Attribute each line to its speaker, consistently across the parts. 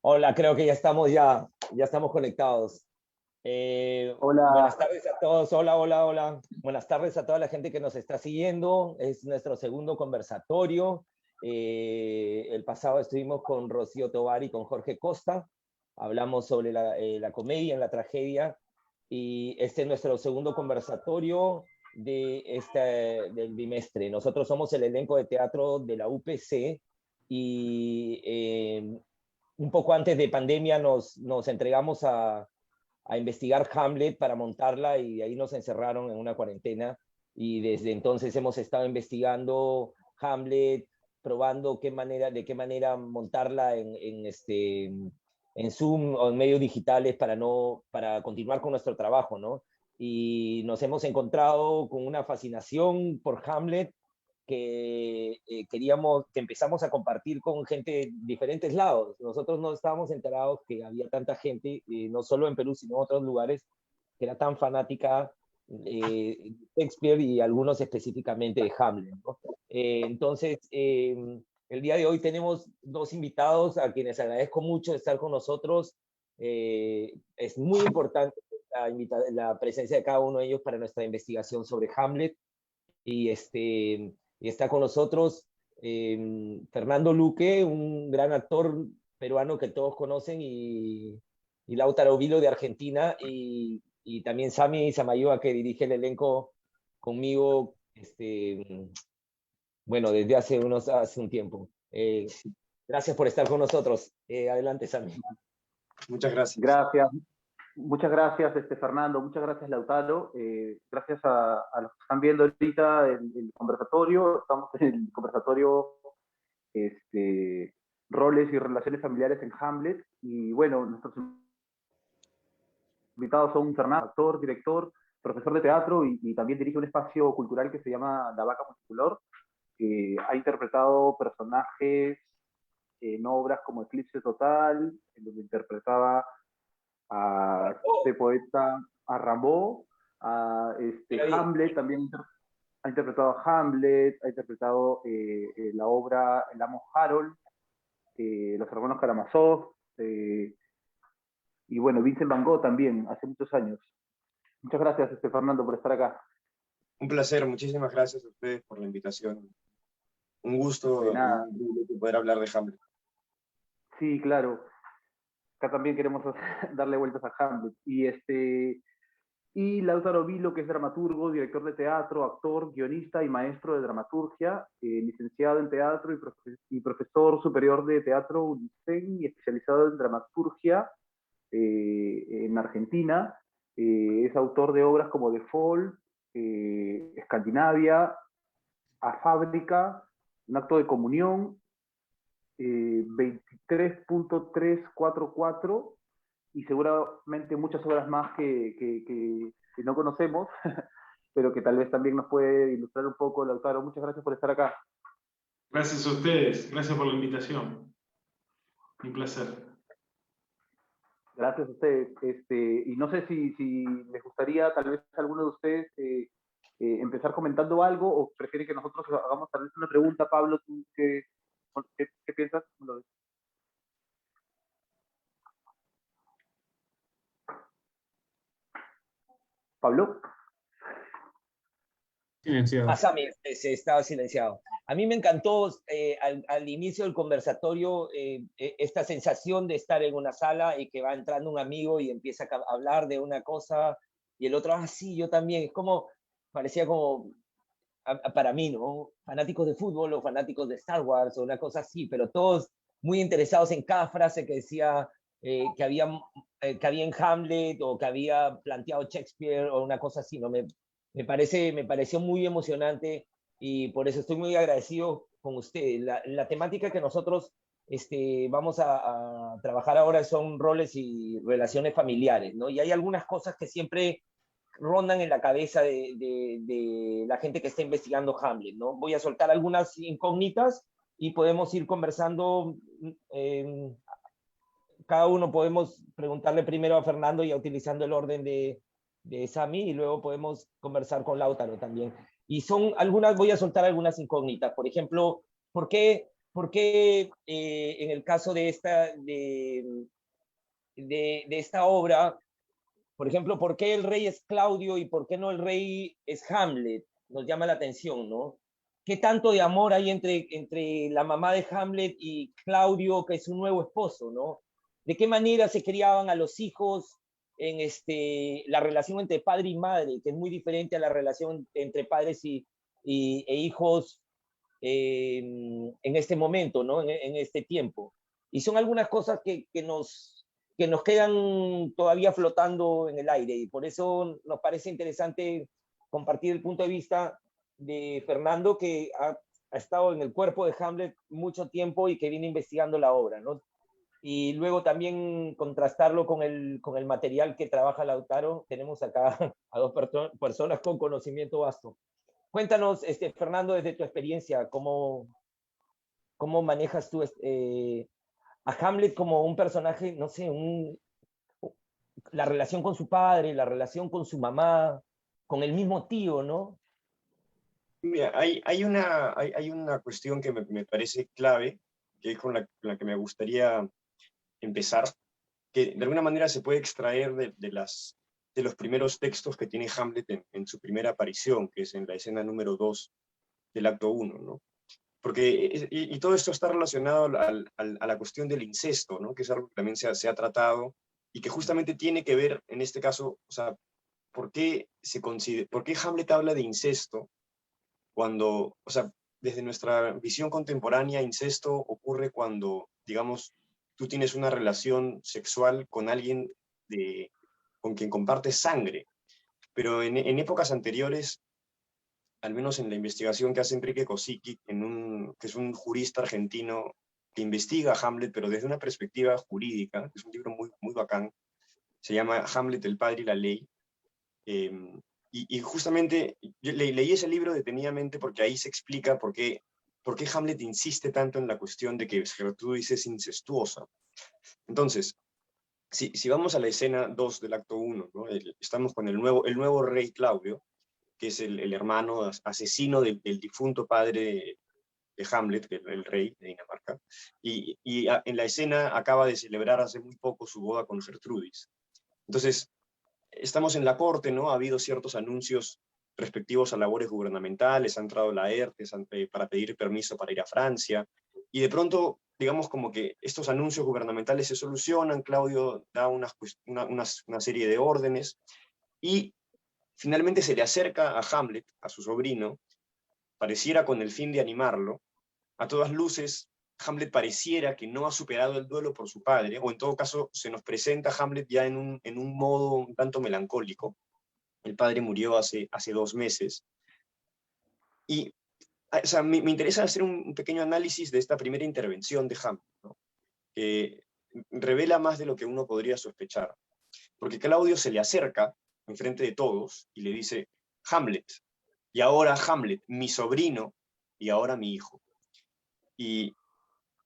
Speaker 1: Hola, creo que ya estamos conectados.
Speaker 2: Hola,
Speaker 1: Buenas tardes a todos. Hola, hola, hola. Buenas tardes a toda la gente que nos está siguiendo. Es nuestro segundo conversatorio. El pasado estuvimos con Rocío Tovar y con Jorge Costa. Hablamos sobre la comedia en la tragedia. Y este es nuestro segundo conversatorio del bimestre. Nosotros somos el elenco de teatro de la UPC y un poco antes de pandemia nos entregamos a investigar Hamlet para montarla y de ahí nos encerraron en una cuarentena y desde entonces hemos estado investigando Hamlet, probando de qué manera montarla en Zoom o en medios digitales para continuar con nuestro trabajo, ¿no? Y nos hemos encontrado con una fascinación por Hamlet que empezamos a compartir con gente de diferentes lados. Nosotros no estábamos enterados que había tanta gente, no solo en Perú, sino en otros lugares, que era tan fanática de Shakespeare y algunos específicamente de Hamlet, ¿no? El día de hoy tenemos dos invitados a quienes agradezco mucho estar con nosotros. Es muy importante la presencia de cada uno de ellos para nuestra investigación sobre Hamlet. Y, y está con nosotros Fernando Luque, un gran actor peruano que todos conocen, y Lautaro Vilo de Argentina, y también Sami Samayoa, que dirige el elenco conmigo, bueno, desde hace un tiempo. Gracias por estar con nosotros. Adelante, Sami.
Speaker 3: Muchas gracias.
Speaker 2: gracias. Muchas gracias, Fernando. Muchas gracias, Lautaro. Gracias a los que están viendo ahorita el conversatorio. Estamos en el conversatorio Roles y Relaciones Familiares en Hamlet. Y bueno, nuestros invitados son Fernando, actor, director, profesor de teatro y también dirige un espacio cultural que se llama La Vaca Multicolor. Ha interpretado personajes en obras como Eclipse Total, en donde interpretaba a este poeta, a Rimbaud, a Hamlet, también ha interpretado a Hamlet, ha interpretado la obra El amo Harold, Los hermanos Karamazov, y bueno, Vincent Van Gogh también, hace muchos años. Muchas gracias, Fernando, por estar acá.
Speaker 3: Un placer, muchísimas gracias a ustedes por la invitación. Un gusto poder hablar de Hamlet.
Speaker 2: Sí, claro. Acá también queremos darle vueltas a Hamlet. Y Lautaro Vilo, que es dramaturgo, director de teatro, actor, guionista y maestro de dramaturgia, licenciado en teatro y profesor superior de teatro UNICEN y especializado en dramaturgia en Argentina. Es autor de obras como The Fall, Escandinavia, A Fábrica, Un acto de comunión, 23.344 y seguramente muchas obras más que no conocemos, pero que tal vez también nos puede ilustrar un poco, Lautaro. Muchas gracias por estar acá.
Speaker 4: Gracias a ustedes, gracias por la invitación. Un placer.
Speaker 2: Gracias a ustedes. Y no sé si les gustaría, tal vez a alguno de ustedes, empezar comentando algo o prefiere que nosotros hagamos tal vez una pregunta? Pablo, ¿tú qué piensas? ¿Cómo lo ves? Pablo.
Speaker 5: Silenciado.
Speaker 1: Pásame, se estaba silenciado. A mí me encantó al inicio del conversatorio esta sensación de estar en una sala y que va entrando un amigo y empieza a hablar de una cosa y el otro, sí, yo también. Es como, parecía como, para mí, ¿no? Fanáticos de fútbol o fanáticos de Star Wars o una cosa así, pero todos muy interesados en cada frase que decía que había en Hamlet o que había planteado Shakespeare o una cosa así, ¿no? Me pareció muy emocionante y por eso estoy muy agradecido con usted. La temática que nosotros vamos a trabajar ahora son roles y relaciones familiares, ¿no? Y hay algunas cosas que siempre rondan en la cabeza de la gente que está investigando Hamlet, ¿no? Voy a soltar algunas incógnitas y podemos ir conversando. Cada uno podemos preguntarle primero a Fernando, ya utilizando el orden de Sami, y luego podemos conversar con Lautaro también. Y son algunas, voy a soltar algunas incógnitas. Por ejemplo, ¿por qué en el caso de esta obra, por ejemplo, por qué el rey es Claudio y por qué no el rey es Hamlet? Nos llama la atención, ¿no? ¿Qué tanto de amor hay entre la mamá de Hamlet y Claudio, que es su nuevo esposo, ¿no? ¿De qué manera se criaban a los hijos en la relación entre padre y madre, que es muy diferente a la relación entre padres e hijos en este momento, ¿no? En este tiempo? Y son algunas cosas que nos quedan todavía flotando en el aire, y por eso nos parece interesante compartir el punto de vista de Fernando, que ha estado en el cuerpo de Hamlet mucho tiempo y que viene investigando la obra, ¿no? Y luego también contrastarlo con el material que trabaja Lautaro. Tenemos acá a dos personas con conocimiento vasto. Cuéntanos, Fernando, desde tu experiencia, ¿cómo manejas tú a Hamlet como un personaje, no sé, la relación con su padre, la relación con su mamá, con el mismo tío, ¿no?
Speaker 3: Mira, hay una cuestión que me parece clave, que es con la que me gustaría empezar, que de alguna manera se puede extraer de los primeros textos que tiene Hamlet en su primera aparición, que es en la escena número 2 del acto 1, ¿no? Porque, y todo esto está relacionado a la cuestión del incesto, ¿no? Que es algo que también se ha tratado y que justamente tiene que ver, en este caso, o sea, ¿por qué Hamlet habla de incesto cuando, o sea, desde nuestra visión contemporánea, incesto ocurre cuando, digamos, tú tienes una relación sexual con alguien con quien compartes sangre? Pero en épocas anteriores, al menos en la investigación que hace Enrique Kosicki, que es un jurista argentino que investiga a Hamlet, pero desde una perspectiva jurídica, es un libro muy, muy bacán, se llama Hamlet, el padre y la ley. Y justamente yo leí ese libro detenidamente porque ahí se explica por qué Hamlet insiste tanto en la cuestión de que Gertrudis es incestuosa. Entonces, si vamos a la escena 2 del acto 1, ¿no? Estamos con el nuevo rey Claudio, que es el hermano asesino del difunto padre de Hamlet, que es el rey de Dinamarca, y en la escena acaba de celebrar hace muy poco su boda con Gertrudis. Entonces, estamos en la corte, ¿no? Ha habido ciertos anuncios respectivos a labores gubernamentales, ha entrado la ERTE para pedir permiso para ir a Francia, y de pronto, digamos, como que estos anuncios gubernamentales se solucionan, Claudio da una serie de órdenes, y finalmente se le acerca a Hamlet, a su sobrino, pareciera con el fin de animarlo. A todas luces, Hamlet pareciera que no ha superado el duelo por su padre, o en todo caso se nos presenta a Hamlet ya en un modo un tanto melancólico. El padre murió hace 2 meses. Y o sea, me interesa hacer un pequeño análisis de esta primera intervención de Hamlet, ¿no? Que revela más de lo que uno podría sospechar. Porque Claudio se le acerca enfrente de todos y le dice: Hamlet, y ahora Hamlet, mi sobrino, y ahora mi hijo. Y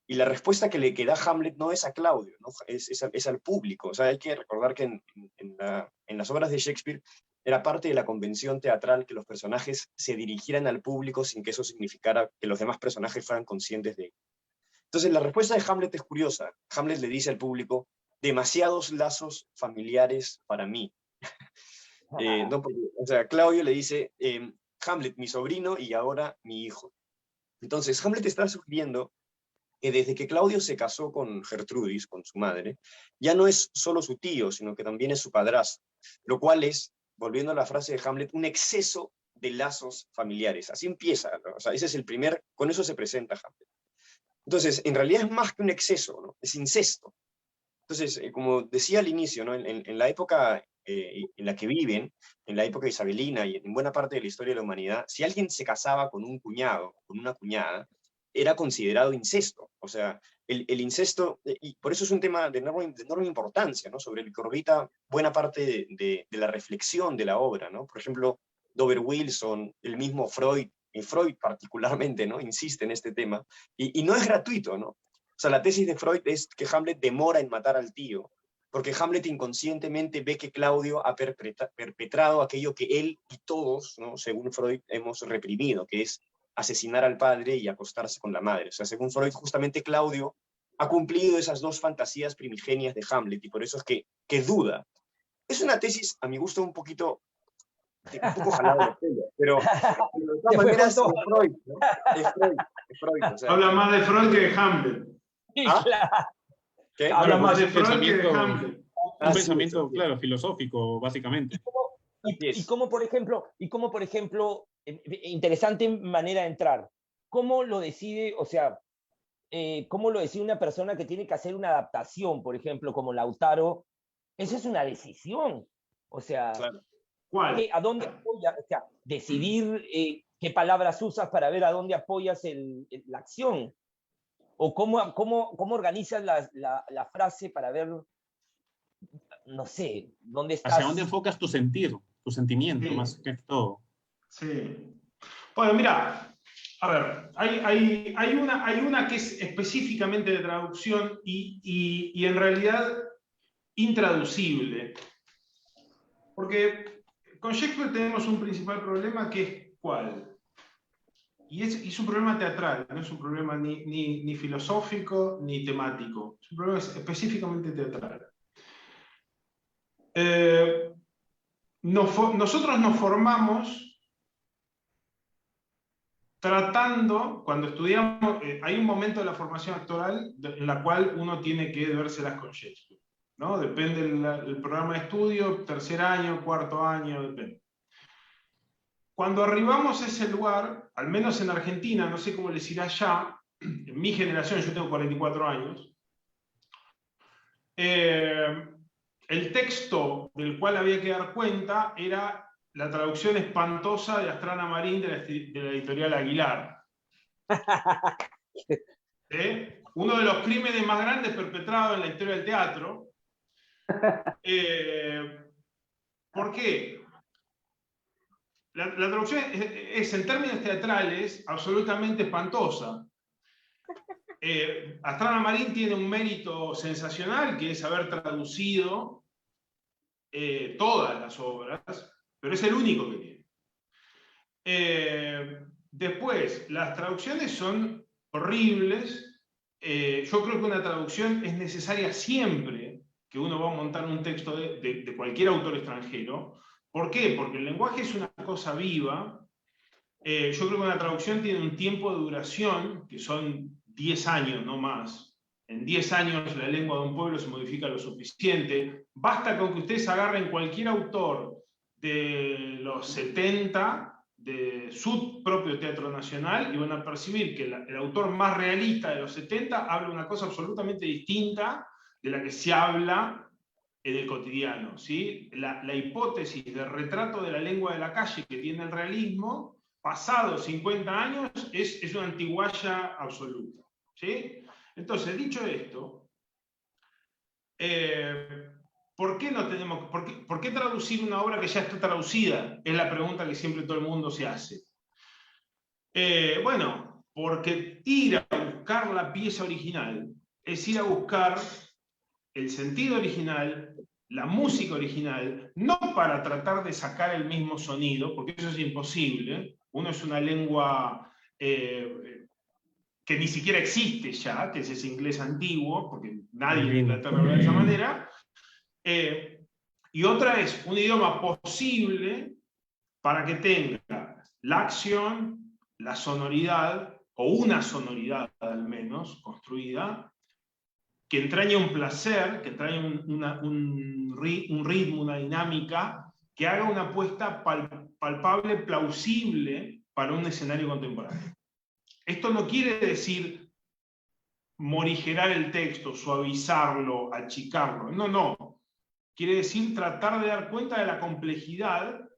Speaker 3: la respuesta que le da Hamlet no es a Claudio, ¿no? Es al público. O sea, hay que recordar que en las obras de Shakespeare era parte de la convención teatral que los personajes se dirigieran al público sin que eso significara que los demás personajes fueran conscientes de ello. Entonces la respuesta de Hamlet es curiosa. Hamlet le dice al público, demasiados lazos familiares para mí. No, porque, o sea, Claudio le dice, Hamlet, mi sobrino y ahora mi hijo. Entonces Hamlet está sugiriendo que desde que Claudio se casó con Gertrudis, con su madre, ya no es solo su tío, sino que también es su padrastro, lo cual es, volviendo a la frase de Hamlet, un exceso de lazos familiares. Así empieza, ¿no? O sea, ese es el primer, con eso se presenta Hamlet. Entonces, en realidad es más que un exceso, ¿no? Es incesto. Entonces, como decía al inicio, ¿no? En la época en la que viven, en la época isabelina y en buena parte de la historia de la humanidad, si alguien se casaba con un cuñado, con una cuñada, era considerado incesto. O sea, el incesto, y por eso es un tema de enorme importancia, ¿no? Sobre el que orbita buena parte de la reflexión de la obra, ¿no? Por ejemplo, Dover Wilson, el mismo Freud, y Freud particularmente, ¿no? Insiste en este tema, y no es gratuito, ¿no? O sea, la tesis de Freud es que Hamlet demora en matar al tío, porque Hamlet inconscientemente ve que Claudio ha perpetrado aquello que él y todos, ¿no? Según Freud, hemos reprimido, que es asesinar al padre y acostarse con la madre. O sea, según Freud, justamente Claudio ha cumplido esas dos fantasías primigenias de Hamlet, y por eso es que duda. Es una tesis, a mi gusto, un poco jalado de los pelos, pero de todas maneras es Freud, ¿no? Es Freud, o sea,
Speaker 4: Habla más de Freud que de Hamlet.
Speaker 3: ¿Ah?
Speaker 1: Claro.
Speaker 3: ¿Qué?
Speaker 4: Habla
Speaker 5: Bueno,
Speaker 4: más
Speaker 5: pues
Speaker 4: de
Speaker 5: un
Speaker 4: Freud que de
Speaker 5: pensamiento,
Speaker 4: Hamlet.
Speaker 5: un
Speaker 3: Sí,
Speaker 5: pensamiento,
Speaker 3: sí.
Speaker 5: claro, filosófico, básicamente.
Speaker 1: Y como por ejemplo, interesante manera de entrar. ¿Cómo lo decide, o sea, cómo lo decide una persona que tiene que hacer una adaptación, por ejemplo, como Lautaro? Eso es una decisión. O sea,
Speaker 3: Claro.
Speaker 4: ¿Cuál?
Speaker 1: ¿a dónde apoyas? O sea, decidir qué palabras usas para ver a dónde apoyas la acción. O cómo organizas la frase para ver, no sé, dónde estás.
Speaker 5: ¿Hacia dónde enfocas tu sentir, tu sentimiento,
Speaker 4: Sí.
Speaker 5: más que todo?
Speaker 4: Sí. Bueno, mira, a ver, hay una que es específicamente de traducción y en realidad intraducible. Porque con Shakespeare tenemos un principal problema que es ¿cuál? Y es un problema teatral, no es un problema ni filosófico ni temático, es un problema específicamente teatral. Nosotros nos formamos tratando, cuando estudiamos, hay un momento de la formación actoral en la cual uno tiene que vérselas con Shakespeare, ¿no? Depende del programa de estudio, tercer año, cuarto año, depende. Cuando arribamos a ese lugar, al menos en Argentina, no sé cómo les irá allá, en mi generación, yo tengo 44 años, el texto del cual había que dar cuenta era la traducción espantosa de Astrana Marín de la editorial Aguilar. Uno de los crímenes más grandes perpetrados en la historia del teatro. ¿Por qué? La traducción es, en términos teatrales, absolutamente espantosa. Astrana Marín tiene un mérito sensacional, que es haber traducido todas las obras, pero es el único que tiene. Después, las traducciones son horribles. Yo creo que una traducción es necesaria siempre que uno va a montar un texto de cualquier autor extranjero. ¿Por qué? Porque el lenguaje es una cosa viva. Yo creo que una traducción tiene un tiempo de duración, que son 10 años, no más. En 10 años la lengua de un pueblo se modifica lo suficiente. Basta con que ustedes agarren cualquier autor de los 70, de su propio Teatro Nacional, y van a percibir que el autor más realista de los 70 habla una cosa absolutamente distinta de la que se habla en el cotidiano, ¿sí? La hipótesis de retrato de la lengua de la calle que tiene el realismo, pasados 50 años, es una antigualla absoluta, ¿sí? Entonces, dicho esto, ¿por qué traducir una obra que ya está traducida? Es la pregunta que siempre todo el mundo se hace. Bueno, porque ir a buscar la pieza original es ir a buscar el sentido original la música original, no para tratar de sacar el mismo sonido, porque eso es imposible. Uno es una lengua que ni siquiera existe ya, que es ese inglés antiguo, porque nadie en Inglaterra habla de esa manera. Y otra es un idioma posible para que tenga la acción, la sonoridad, o una sonoridad al menos construida, que entrañe un placer, que entrañe un ritmo, una dinámica, que haga una apuesta palpable, plausible para un escenario contemporáneo. Esto no quiere decir morigerar el texto, suavizarlo, achicarlo. No, no. Quiere decir tratar de dar cuenta de la complejidad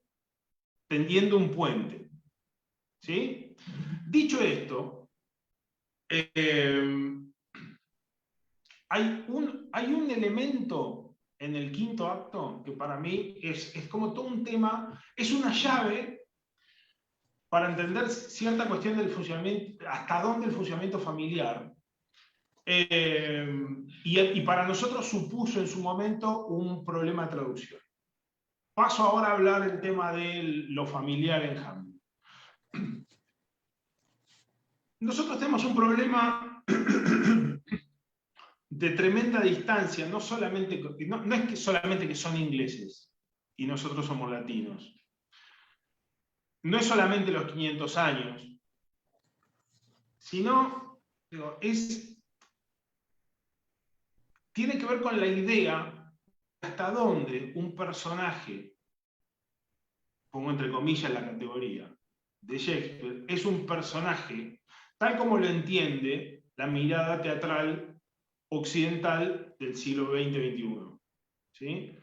Speaker 4: tendiendo un puente. ¿Sí? Dicho esto, hay un elemento en el quinto acto que para mí es como todo un tema, es una llave para entender cierta cuestión del funcionamiento, hasta dónde el funcionamiento familiar. Y para nosotros supuso en su momento un problema de traducción. Paso ahora a hablar del tema de lo familiar en Hamlet. Nosotros tenemos un problema de tremenda distancia, no es que solamente que son ingleses y nosotros somos latinos. No es solamente los 500 años, sino tiene que ver con la idea hasta dónde un personaje, pongo entre comillas la categoría, de Shakespeare, es un personaje tal como lo entiende la mirada teatral occidental del siglo XX-XXI. ¿Sí?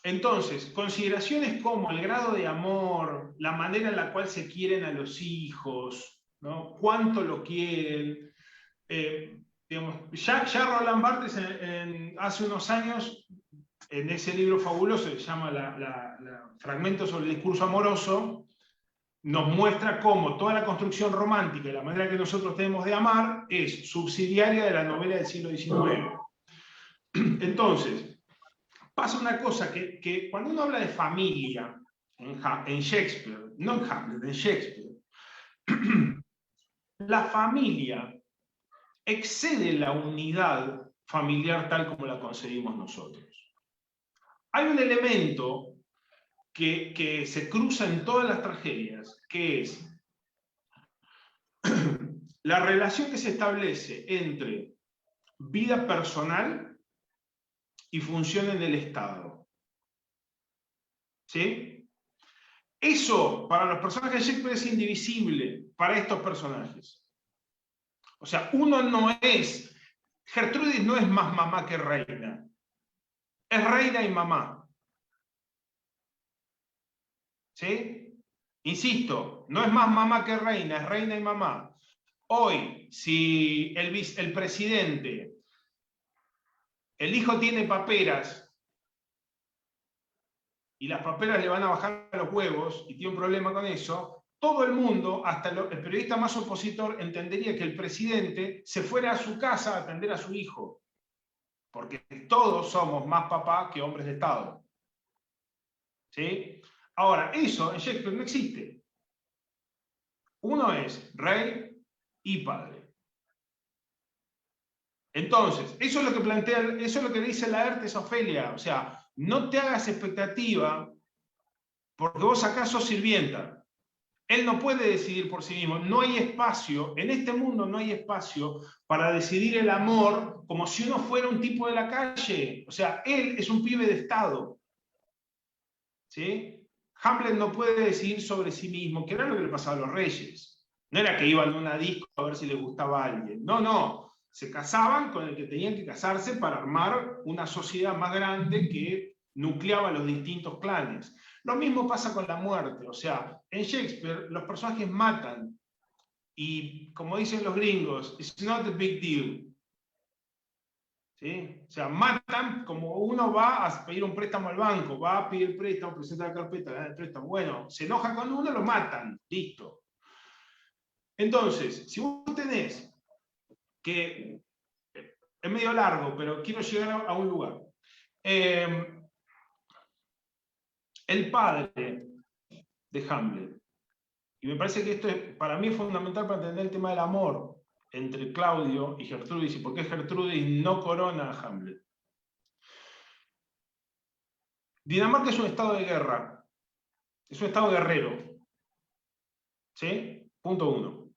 Speaker 4: Entonces, consideraciones como el grado de amor, la manera en la cual se quieren a los hijos, ¿no? Cuánto lo quieren. Digamos, ya Roland Barthes hace unos años, en ese libro fabuloso que se llama Fragmentos sobre el discurso amoroso, nos muestra cómo toda la construcción romántica y la manera que nosotros tenemos de amar es subsidiaria de la novela del siglo XIX. Entonces, pasa una cosa que cuando uno habla de familia en Shakespeare, no en Hamlet, en Shakespeare, la familia excede la unidad familiar tal como la concebimos nosotros. Hay un elemento que se cruza en todas las tragedias, que es la relación que se establece entre vida personal y funciones del Estado. ¿Sí? Eso, para los personajes de Shakespeare, es indivisible para estos personajes. O sea, Gertrudis no es más mamá que reina. Es reina y mamá. ¿Sí? Insisto, no es más mamá que reina, es reina y mamá. Hoy, si el presidente, el hijo tiene paperas, y las paperas le van a bajar los huevos, y tiene un problema con eso, todo el mundo, hasta el periodista más opositor, entendería que el presidente se fuera a su casa a atender a su hijo. Porque todos somos más papá que hombres de Estado. ¿Sí? Ahora, eso en Shakespeare no existe. Uno es rey y padre. Entonces, eso es lo que plantea, eso es lo que dice Laertes a Ofelia. O sea, no te hagas expectativa porque vos acaso sos sirvienta. Él no puede decidir por sí mismo. No hay espacio, en este mundo no hay espacio para decidir el amor como si uno fuera un tipo de la calle. O sea, él es un pibe de Estado. ¿Sí? Hamlet no puede decidir sobre sí mismo, que era lo que le pasaba a los reyes. No era que iban a una disco a ver si les gustaba a alguien. No, no. Se casaban con el que tenían que casarse para armar una sociedad más grande que nucleaba los distintos clanes. Lo mismo pasa con la muerte. O sea, en Shakespeare los personajes matan. Y como dicen los gringos, it's not a big deal. ¿Sí? O sea, matan como uno va a pedir un préstamo al banco, va a pedir préstamo, presenta la carpeta, da el préstamo. Bueno, se enoja con uno, lo matan, listo. Entonces, si vos tenés que es medio largo, pero quiero llegar a un lugar. El padre de Hamlet, y me parece que esto para mí es fundamental para entender el tema del amor entre Claudio y Gertrudis, y por qué Gertrudis no corona a Hamlet. Dinamarca es un estado de guerra, es un estado guerrero. ¿Sí? Punto 1.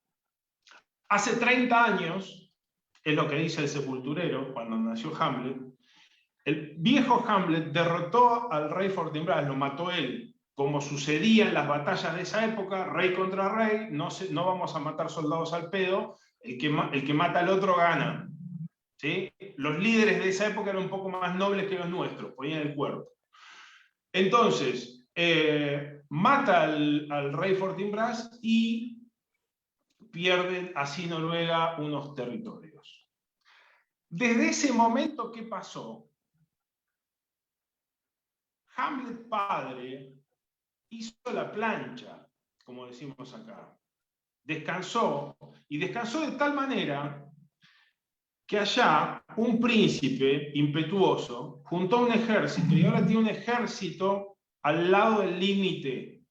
Speaker 4: Hace 30 años, es lo que dice el sepulturero cuando nació Hamlet, el viejo Hamlet derrotó al rey Fortinbras, lo mató él, como sucedía en las batallas de esa época, rey contra rey, no vamos a matar soldados al pedo, el que mata al otro gana. ¿Sí? Los líderes de esa época eran un poco más nobles que los nuestros, ponían el cuerpo. Entonces, mata al rey Fortinbras y pierden así Noruega unos territorios. Desde ese momento, ¿qué pasó? Hamlet padre hizo la plancha, como decimos acá. Descansó, y descansó de tal manera que allá un príncipe impetuoso juntó un ejército y ahora tiene un ejército al lado del límite.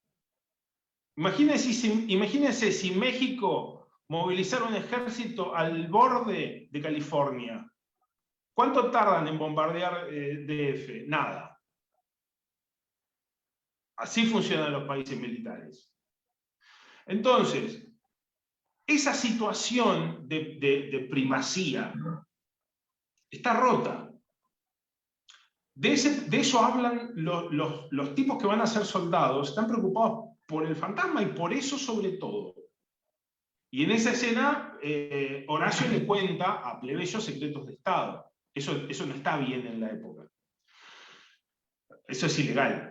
Speaker 4: Imagínense si México movilizara un ejército al borde de California. ¿Cuánto tardan en bombardear DF? Nada. Así funcionan los países militares. Entonces, esa situación de primacía está rota. De eso hablan los tipos que van a ser soldados, están preocupados por el fantasma y por eso sobre todo. Y en esa escena, Horacio le cuenta a plebeyos secretos de Estado. Eso no está bien en la época. Eso es ilegal.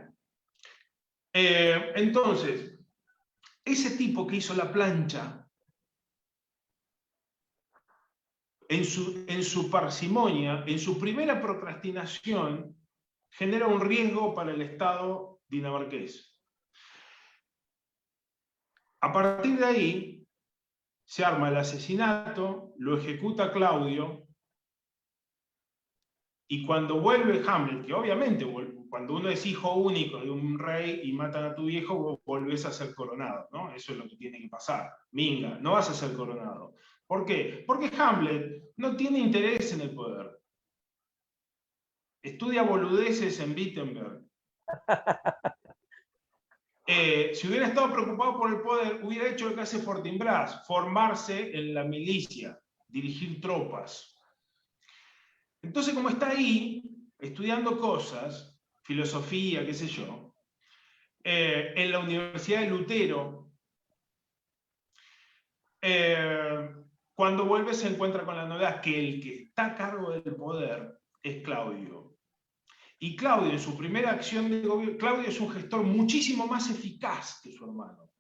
Speaker 4: Entonces, ese tipo que hizo la plancha, en su parsimonia, en su primera procrastinación, genera un riesgo para el Estado dinamarqués. A partir de ahí, se arma el asesinato, lo ejecuta Claudio, y cuando vuelve Hamlet, que obviamente cuando uno es hijo único de un rey y matan a tu viejo, vos volvés a ser coronado, ¿no? Eso es lo que tiene que pasar. Minga, no vas a ser coronado. ¿Por qué? Porque Hamlet no tiene interés en el poder. Estudia boludeces en Wittenberg. Si hubiera estado preocupado por el poder, hubiera hecho lo que hace Fortinbras, formarse en la milicia, dirigir tropas. Entonces, como está ahí, estudiando cosas, filosofía, qué sé yo, en la Universidad de Lutero, cuando vuelve se encuentra con la novedad que el que está a cargo del poder es Claudio. Y Claudio, en su primera acción de gobierno, Claudio es un gestor muchísimo más eficaz que su hermano.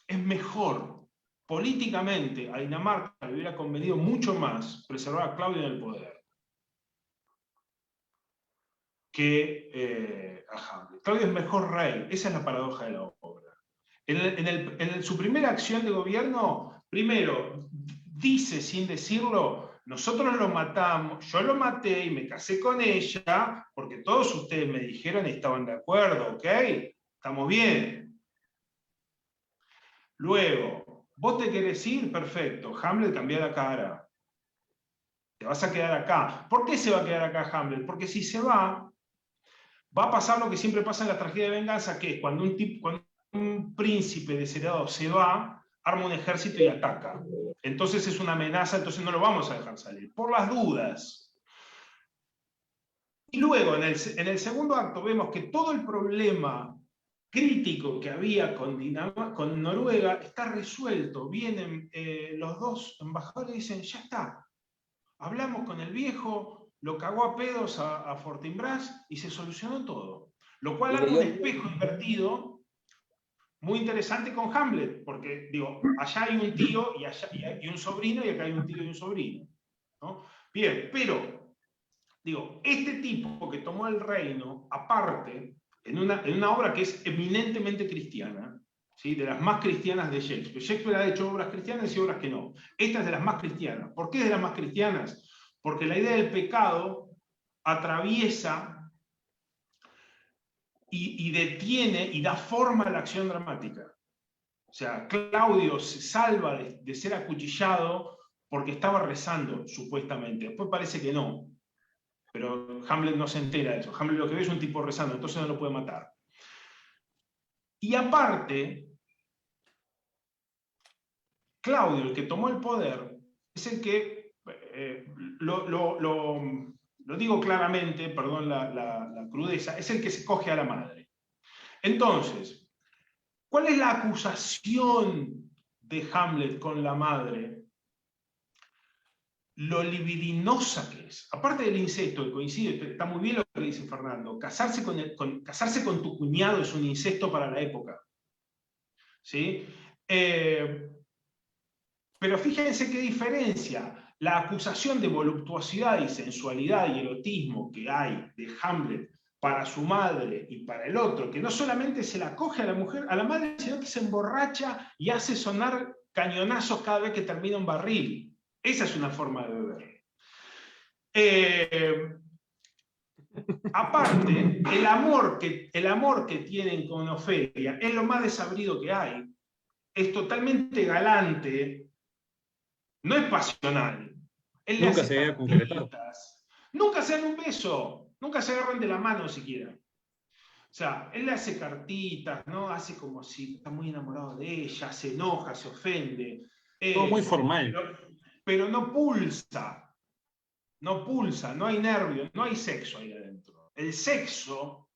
Speaker 4: Es mejor. Políticamente, a Dinamarca le hubiera convenido mucho más preservar a Claudio en el poder que a Hamlet. Claudio es mejor rey. Esa es la paradoja de la obra. En su primera acción de gobierno, primero, dice sin decirlo, nosotros lo matamos, yo lo maté y me casé con ella, porque todos ustedes me dijeron y estaban de acuerdo, ¿ok? Estamos bien. Luego, vos te querés ir, perfecto, Hamlet cambia la cara. Te vas a quedar acá. ¿Por qué se va a quedar acá Hamlet? Porque si se va a pasar lo que siempre pasa en la tragedia de venganza, que es cuando un príncipe desheredado se va, arma un ejército y ataca. Entonces es una amenaza, entonces no lo vamos a dejar salir, por las dudas. Y luego, en el segundo acto, vemos que todo el problema crítico que había con Noruega está resuelto. Vienen los dos embajadores y dicen, ya está, hablamos con el viejo, lo cagó a pedos a Fortinbras y se solucionó todo. Lo cual arma un espejo invertido muy interesante con Hamlet, porque digo, allá hay un tío y un sobrino, y acá hay un tío y un sobrino, ¿no? Bien, pero digo, este tipo que tomó el reino, aparte, en una obra que es eminentemente cristiana, ¿sí? De las más cristianas de Shakespeare. Shakespeare ha hecho obras cristianas y obras que no. Esta es de las más cristianas. ¿Por qué es de las más cristianas? porque la idea del pecado atraviesa y detiene y da forma a la acción dramática. O sea, Claudio se salva de ser acuchillado porque estaba rezando, supuestamente. Después parece que no. Pero Hamlet no se entera de eso. Hamlet lo que ve es un tipo rezando, entonces no lo puede matar. Y aparte, Claudio, el que tomó el poder, es el que, lo digo claramente, perdón la crudeza, es el que se coge a la madre. Entonces, ¿cuál es la acusación de Hamlet con la madre? Lo libidinosa que es. Aparte del incesto, que coincide, está muy bien lo que dice Fernando, casarse con tu cuñado es un incesto para la época. ¿Sí? Pero fíjense qué diferencia. La acusación de voluptuosidad y sensualidad y erotismo que hay de Hamlet para su madre y para el otro, que no solamente se la coge a la mujer, a la madre, sino que se emborracha y hace sonar cañonazos cada vez que termina un barril. Esa es una forma de beber. Aparte, el amor que tienen con Ofelia es lo más desabrido que hay. Es totalmente galante, no es pasional. Él
Speaker 5: Nunca se había concretado.
Speaker 4: Nunca se dan un beso, nunca se agarran de la mano siquiera. O sea, él le hace cartitas, ¿no? Hace como si está muy enamorado de ella, se enoja, se ofende.
Speaker 5: Todo muy formal.
Speaker 4: Pero no pulsa, no hay nervio, no hay sexo ahí adentro. El sexo,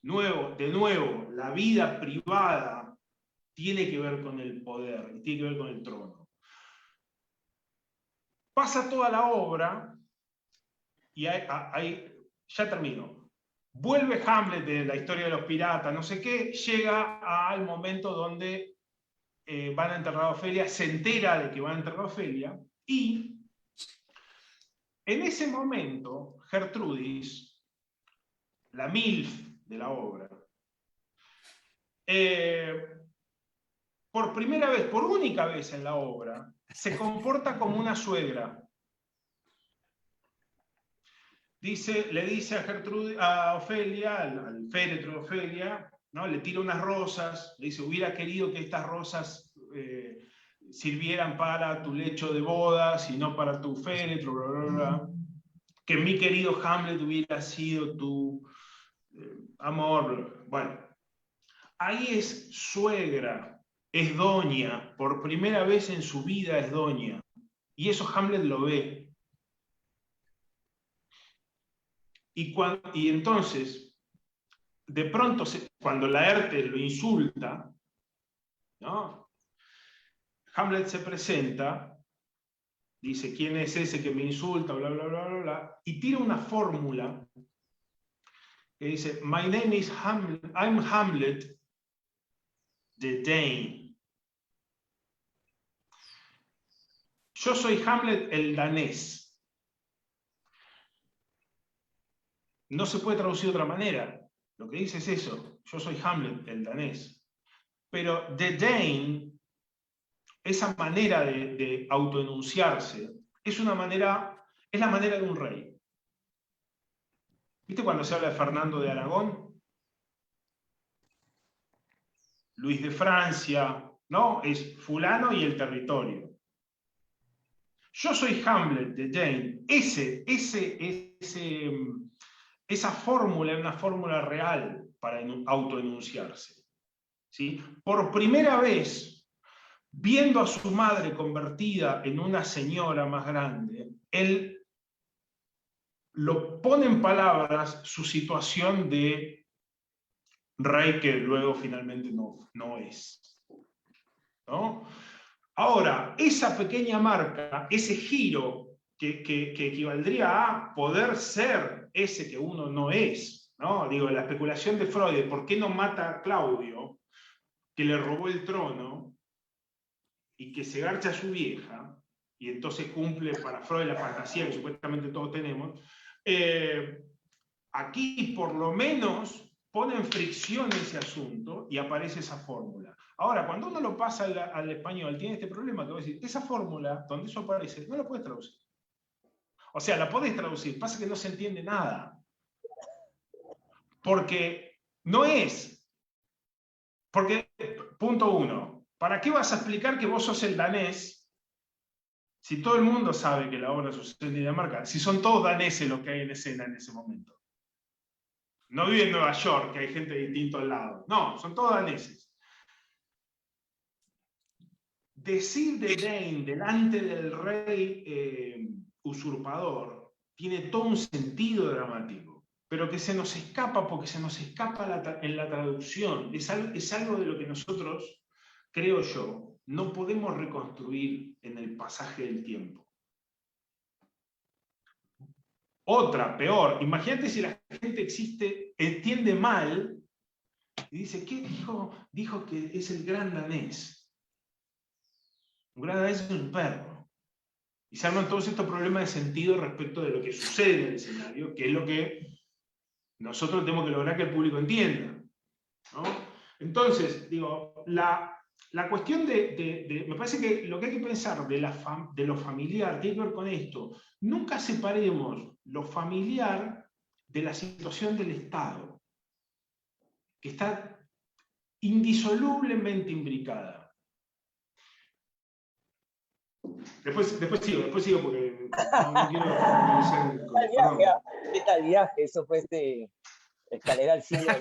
Speaker 4: de nuevo, la vida privada tiene que ver con el poder, y tiene que ver con el trono. Pasa toda la obra, y ya termino. Vuelve Hamlet de la historia de los piratas, no sé qué, llega al momento donde van a enterrar a Ofelia, se entera de que van a enterrar a Ofelia, y en ese momento, Gertrudis, la MILF de la obra, por primera vez, por única vez en la obra, se comporta como una suegra. Le dice a Gertrudis, a Ofelia, al féretro de Ofelia, ¿no? Le tira unas rosas, le dice, hubiera querido que estas rosas sirvieran para tu lecho de bodas y no para tu féretro, bla, bla, bla. Que mi querido Hamlet hubiera sido tu amor. Bueno, ahí es suegra, es doña, por primera vez en su vida es doña. Y eso Hamlet lo ve. Y entonces, de pronto, cuando Laertes lo insulta, ¿no? Hamlet se presenta, dice, ¿quién es ese que me insulta? Bla, bla, bla, bla, bla, y tira una fórmula que dice, My name is Hamlet, I'm Hamlet the Dane. Yo soy Hamlet el danés. No se puede traducir de otra manera. Lo que dice es eso. Yo soy Hamlet el danés. Pero the Dane, esa manera de autoenunciarse, es la manera de un rey. ¿Viste cuando se habla de Fernando de Aragón? Luis de Francia, ¿no? Es fulano y el territorio. Yo soy Hamlet de Dane. Esa fórmula es una fórmula real para autoenunciarse. ¿Sí? Por primera vez, viendo a su madre convertida en una señora más grande, él lo pone en palabras su situación de rey que luego finalmente no es. ¿No? Ahora, esa pequeña marca, ese giro que equivaldría a poder ser ese que uno no es, ¿no? Digo, la especulación de Freud de por qué no mata a Claudio, que le robó el trono y que se garcha a su vieja, y entonces cumple para Freud la fantasía que supuestamente todos tenemos, aquí por lo menos pone en fricción ese asunto y aparece esa fórmula. Ahora, cuando uno lo pasa al español, tiene este problema que voy a decir, esa fórmula, donde eso aparece, no lo puedes traducir. O sea, la podés traducir, pasa que no se entiende nada. Porque no es. Porque, punto uno, ¿para qué vas a explicar que vos sos el danés si todo el mundo sabe que la obra sucede en Dinamarca? Si son todos daneses los que hay en escena en ese momento. No vive en Nueva York, que hay gente distinta al lado. No, son todos daneses. Decir de Dane delante del rey usurpador tiene todo un sentido dramático, pero que se nos escapa porque se nos escapa en la traducción. Es algo de lo que nosotros, creo yo, no podemos reconstruir en el pasaje del tiempo. Otra, peor, imagínate si la gente entiende mal y dice, ¿qué dijo? Dijo que es el gran danés. Un gran danés es un perro. Y se arman todos estos problemas de sentido respecto de lo que sucede en el escenario, que es lo que nosotros tenemos que lograr que el público entienda, ¿no? Entonces, digo, la cuestión me parece que lo que hay que pensar de lo familiar tiene que ver con esto. Nunca separemos lo familiar de la situación del Estado, que está indisolublemente imbricada. Después sigo porque no quiero hacer...
Speaker 1: ¿Qué tal viaje? Eso fue escalera al cielo.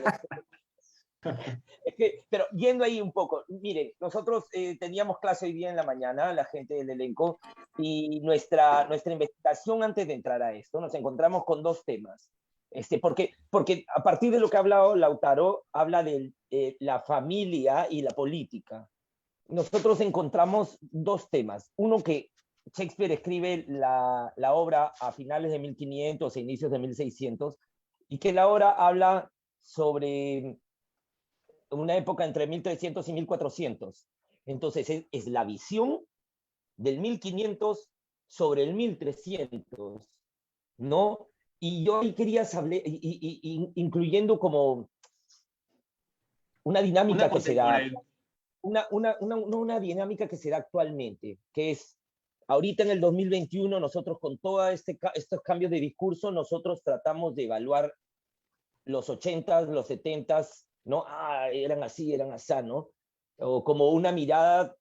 Speaker 1: Pero yendo ahí un poco, miren, nosotros teníamos clase hoy día en la mañana, la gente del elenco, y nuestra investigación antes de entrar a esto, nos encontramos con dos temas. Porque a partir de lo que ha hablado Lautaro, habla de la familia y la política. Nosotros encontramos dos temas. Uno, que Shakespeare escribe la obra a finales de 1500 e inicios de 1600, y que la obra habla sobre una época entre 1300 y 1400. Entonces es la visión del 1500 sobre el 1300, ¿no? Y yo ahí quería saber, incluyendo como una dinámica que se da, una dinámica que se da actualmente, que es, ahorita en el 2021, nosotros con todos estos cambios de discurso, nosotros tratamos de evaluar los 80s, los 70s, ¿no? Eran así, ¿no? O como una mirada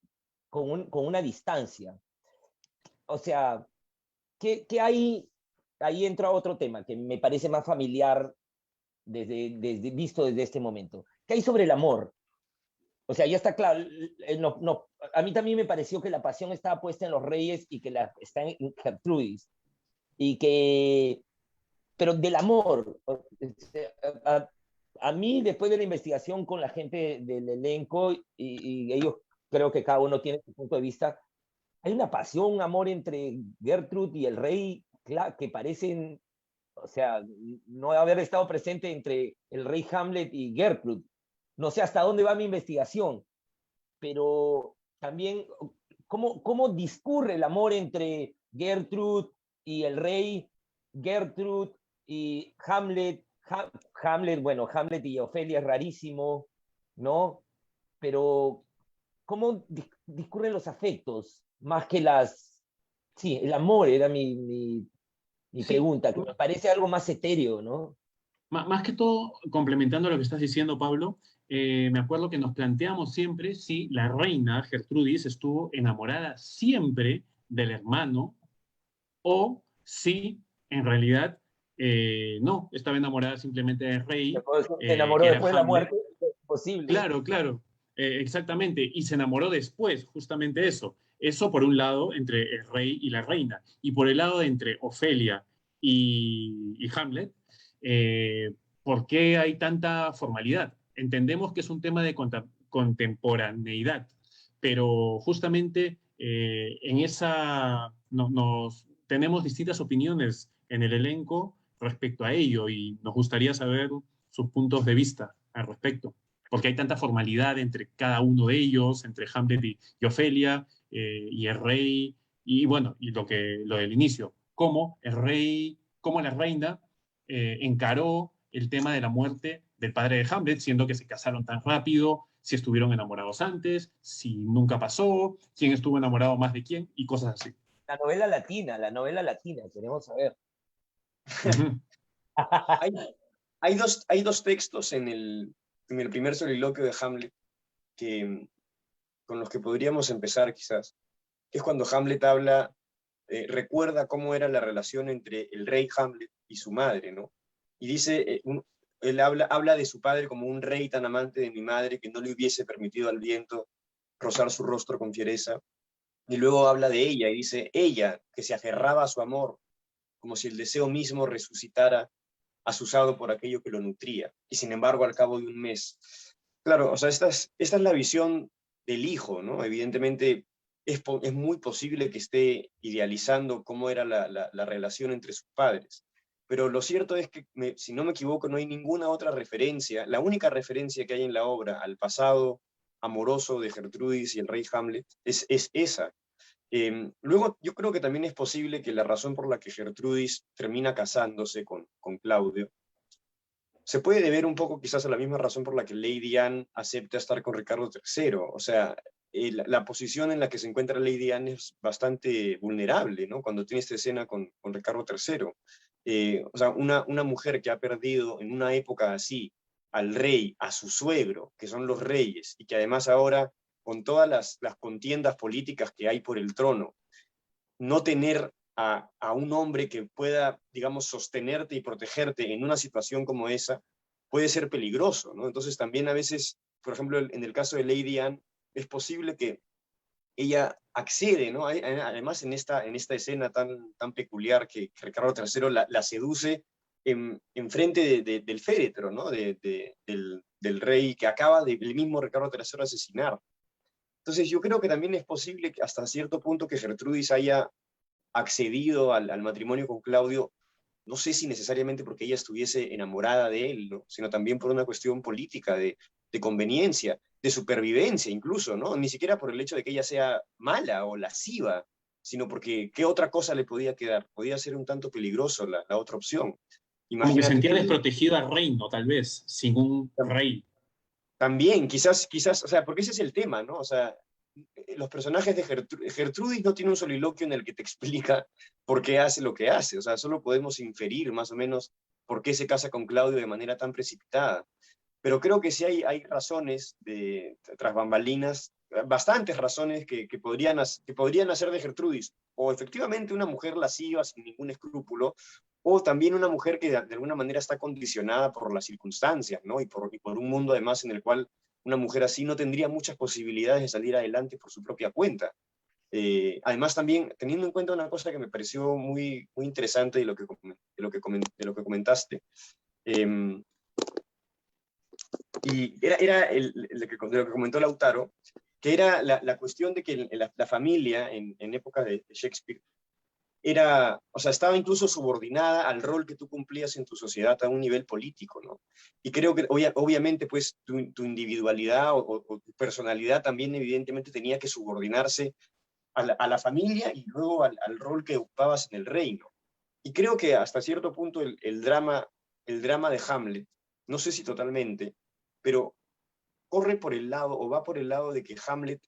Speaker 1: con una distancia. O sea, ¿qué hay? Ahí entra otro tema que me parece más familiar visto desde este momento. ¿Qué hay sobre el amor? O sea, ya está claro, a mí también me pareció que la pasión estaba puesta en los reyes y que está en Gertrudis. Pero del amor, a mí, después de la investigación con la gente del elenco, y ellos creo que cada uno tiene su punto de vista, hay una pasión, un amor entre Gertrude y el rey, que parecen, o sea, no haber estado presente entre el rey Hamlet y Gertrude. No sé hasta dónde va mi investigación, pero también cómo discurre el amor entre Gertrude y el rey, Gertrude y Hamlet. Bueno, Hamlet y Ofelia es rarísimo, ¿no? Pero ¿cómo discurren los afectos? Más que Sí, el amor era mi pregunta, que me parece algo más etéreo, ¿no?
Speaker 5: Más que todo, complementando lo que estás diciendo, Pablo, me acuerdo que nos planteamos siempre si la reina Gertrudis estuvo enamorada siempre del hermano o si en realidad no, estaba enamorada simplemente del rey.
Speaker 1: Se enamoró después de la muerte, es posible.
Speaker 5: Claro, exactamente, y se enamoró después, justamente eso. Eso por un lado entre el rey y la reina, y por el lado de entre Ofelia y Hamlet, ¿por qué hay tanta formalidad? Entendemos que es un tema de contemporaneidad, pero justamente en esa tenemos distintas opiniones en el elenco respecto a ello y nos gustaría saber sus puntos de vista al respecto, porque hay tanta formalidad entre cada uno de ellos, entre Hamlet y Ofelia, y el rey, y bueno, y lo del inicio, cómo la reina encaró el tema de la muerte del padre de Hamlet, siendo que se casaron tan rápido, si estuvieron enamorados antes, si nunca pasó, quién estuvo enamorado más de quién, y cosas así.
Speaker 1: La novela latina, queremos saber.
Speaker 3: Hay dos textos en el primer soliloquio de Hamlet con los que podríamos empezar quizás, que es cuando Hamlet recuerda cómo era la relación entre el rey Hamlet y su madre, ¿no? Y dice, él habla de su padre como un rey tan amante de mi madre que no le hubiese permitido al viento rozar su rostro con fiereza. Y luego habla de ella y dice, ella, que se aferraba a su amor, como si el deseo mismo resucitara, asusado por aquello que lo nutría. Y sin embargo, al cabo de un mes. Claro, o sea, esta es la visión del hijo, ¿no? Evidentemente, es muy posible que esté idealizando cómo era la relación entre sus padres. Pero lo cierto es que, si no me equivoco, no hay ninguna otra referencia. La única referencia que hay en la obra al pasado amoroso de Gertrudis y el rey Hamlet es esa. Luego, yo creo que también es posible que la razón por la que Gertrudis termina casándose con Claudio se puede deber un poco quizás a la misma razón por la que Lady Anne acepta estar con Ricardo III. O sea, la posición en la que se encuentra Lady Anne es bastante vulnerable, ¿no? Cuando tiene esta escena con Ricardo III. O sea, una mujer que ha perdido en una época así al rey, a su suegro, que son los reyes, y que además ahora, con todas las contiendas políticas que hay por el trono, no tener a un hombre que pueda, digamos, sostenerte y protegerte en una situación como esa, puede ser peligroso, ¿no? Entonces también a veces, por ejemplo, en el caso de Lady Anne, es posible que ella accede, ¿no? Además, en esta escena tan peculiar que Ricardo III la seduce en frente del féretro, ¿no? Del rey que acaba el mismo Ricardo III asesinar. Entonces yo creo que también es posible que hasta cierto punto que Gertrudis haya accedido al matrimonio con Claudio, no sé si necesariamente porque ella estuviese enamorada de él, ¿no? Sino también por una cuestión política, de conveniencia, de supervivencia incluso, ¿no? Ni siquiera por el hecho de que ella sea mala o lasciva, sino porque ¿qué otra cosa le podía quedar? Podía ser un tanto peligroso la otra opción.
Speaker 5: Como que
Speaker 3: Imagínate
Speaker 5: sentía
Speaker 3: que
Speaker 5: desprotegido al reino, tal vez, sin un rey.
Speaker 3: también, quizás, o sea, porque ese es el tema, ¿no? O sea, los personajes de Gertrudis no tiene un soliloquio en el que te explica por qué hace lo que hace, o sea, solo podemos inferir más o menos por qué se casa con Claudio de manera tan precipitada. Pero creo que sí hay razones tras bambalinas, bastantes razones que podrían hacer de Gertrudis, o efectivamente una mujer lasciva sin ningún escrúpulo, o también una mujer que de alguna manera está condicionada por las circunstancias, ¿no? Y por un mundo además en el cual una mujer así no tendría muchas posibilidades de salir adelante por su propia cuenta. Además también, teniendo en cuenta una cosa que me pareció muy, muy interesante de lo que comentaste, y era de lo que comentó Lautaro, que era la cuestión de que la familia en época de Shakespeare o sea, estaba incluso subordinada al rol que tú cumplías en tu sociedad a un nivel político, ¿no? Y creo que obviamente pues tu individualidad o tu personalidad también evidentemente tenía que subordinarse a la familia y luego al rol que ocupabas en el reino. Y creo que hasta cierto punto el drama de Hamlet, no sé si totalmente, pero corre por el lado o va por el lado de que Hamlet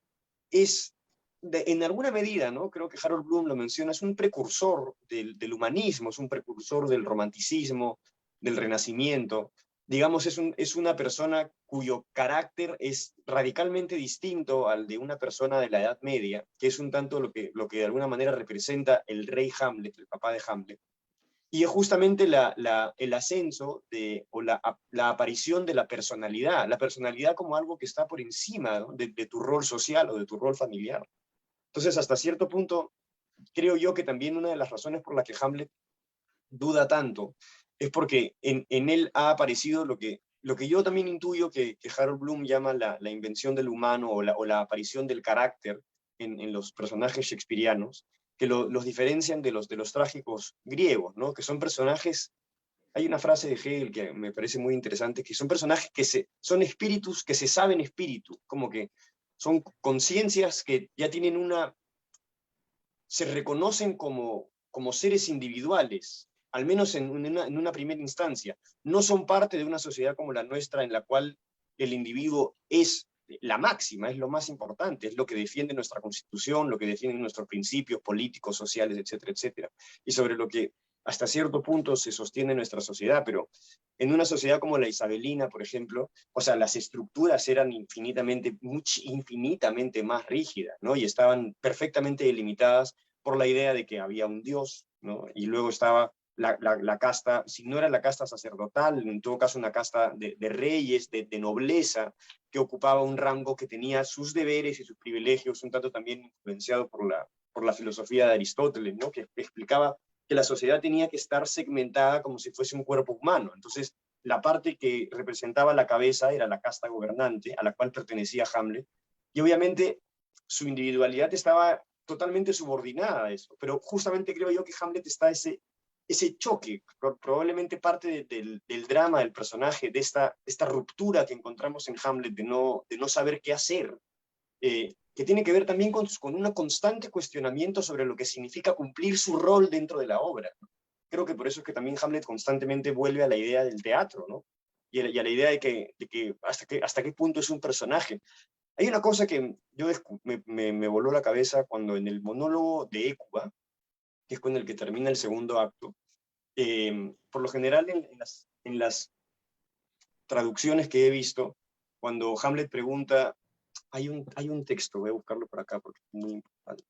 Speaker 3: es, en alguna medida, ¿no? Creo que Harold Bloom lo menciona, es un precursor del humanismo, es un precursor del romanticismo, del renacimiento. Digamos, es una persona cuyo carácter es radicalmente distinto al de una persona de la Edad Media, que es un tanto lo que de alguna manera representa el rey Hamlet, el papá de Hamlet. Y es justamente el ascenso o la aparición de la personalidad como algo que está por encima, ¿no? de tu rol social o de tu rol familiar. Entonces, hasta cierto punto, creo yo que también una de las razones por las que Hamlet duda tanto es porque en él ha aparecido lo que yo también intuyo que Harold Bloom llama la invención del humano o la aparición del carácter en los personajes shakespearianos, que los diferencian de los trágicos griegos, ¿no? Que son personajes, hay una frase de Hegel que me parece muy interesante, que son personajes son espíritus que se saben espíritu, como que son conciencias que ya tienen se reconocen como seres individuales, al menos en una primera instancia. No son parte de una sociedad como la nuestra en la cual el individuo es la máxima, es lo más importante, es lo que defiende nuestra Constitución, lo que defienden nuestros principios políticos, sociales, etcétera, etcétera, y sobre lo que hasta cierto punto se sostiene nuestra sociedad, pero en una sociedad como la isabelina, por ejemplo, o sea, las estructuras eran infinitamente más rígidas, ¿no? Y estaban perfectamente delimitadas por la idea de que había un Dios, ¿no? Y luego estaba la casta, si no era la casta sacerdotal, en todo caso una casta de reyes, de nobleza, que ocupaba un rango que tenía sus deberes y sus privilegios, un tanto también influenciado por la filosofía de Aristóteles, ¿no? Que explicaba que la sociedad tenía que estar segmentada como si fuese un cuerpo humano. Entonces, la parte que representaba la cabeza era la casta gobernante, a la cual pertenecía Hamlet, y obviamente su individualidad estaba totalmente subordinada a eso, pero justamente creo yo que Hamlet está ese choque, probablemente parte del drama del personaje, de esta ruptura que encontramos en Hamlet de no saber qué hacer, que tiene que ver también con un constante cuestionamiento sobre lo que significa cumplir su rol dentro de la obra. Creo que por eso es que también Hamlet constantemente vuelve a la idea del teatro, ¿no? Y a la idea de que hasta qué punto es un personaje. Hay una cosa que me voló la cabeza cuando en el monólogo de Hécuba, que es con el que termina el segundo acto, por lo general en las traducciones que he visto, cuando Hamlet pregunta, hay un texto, voy a buscarlo por acá porque es muy importante.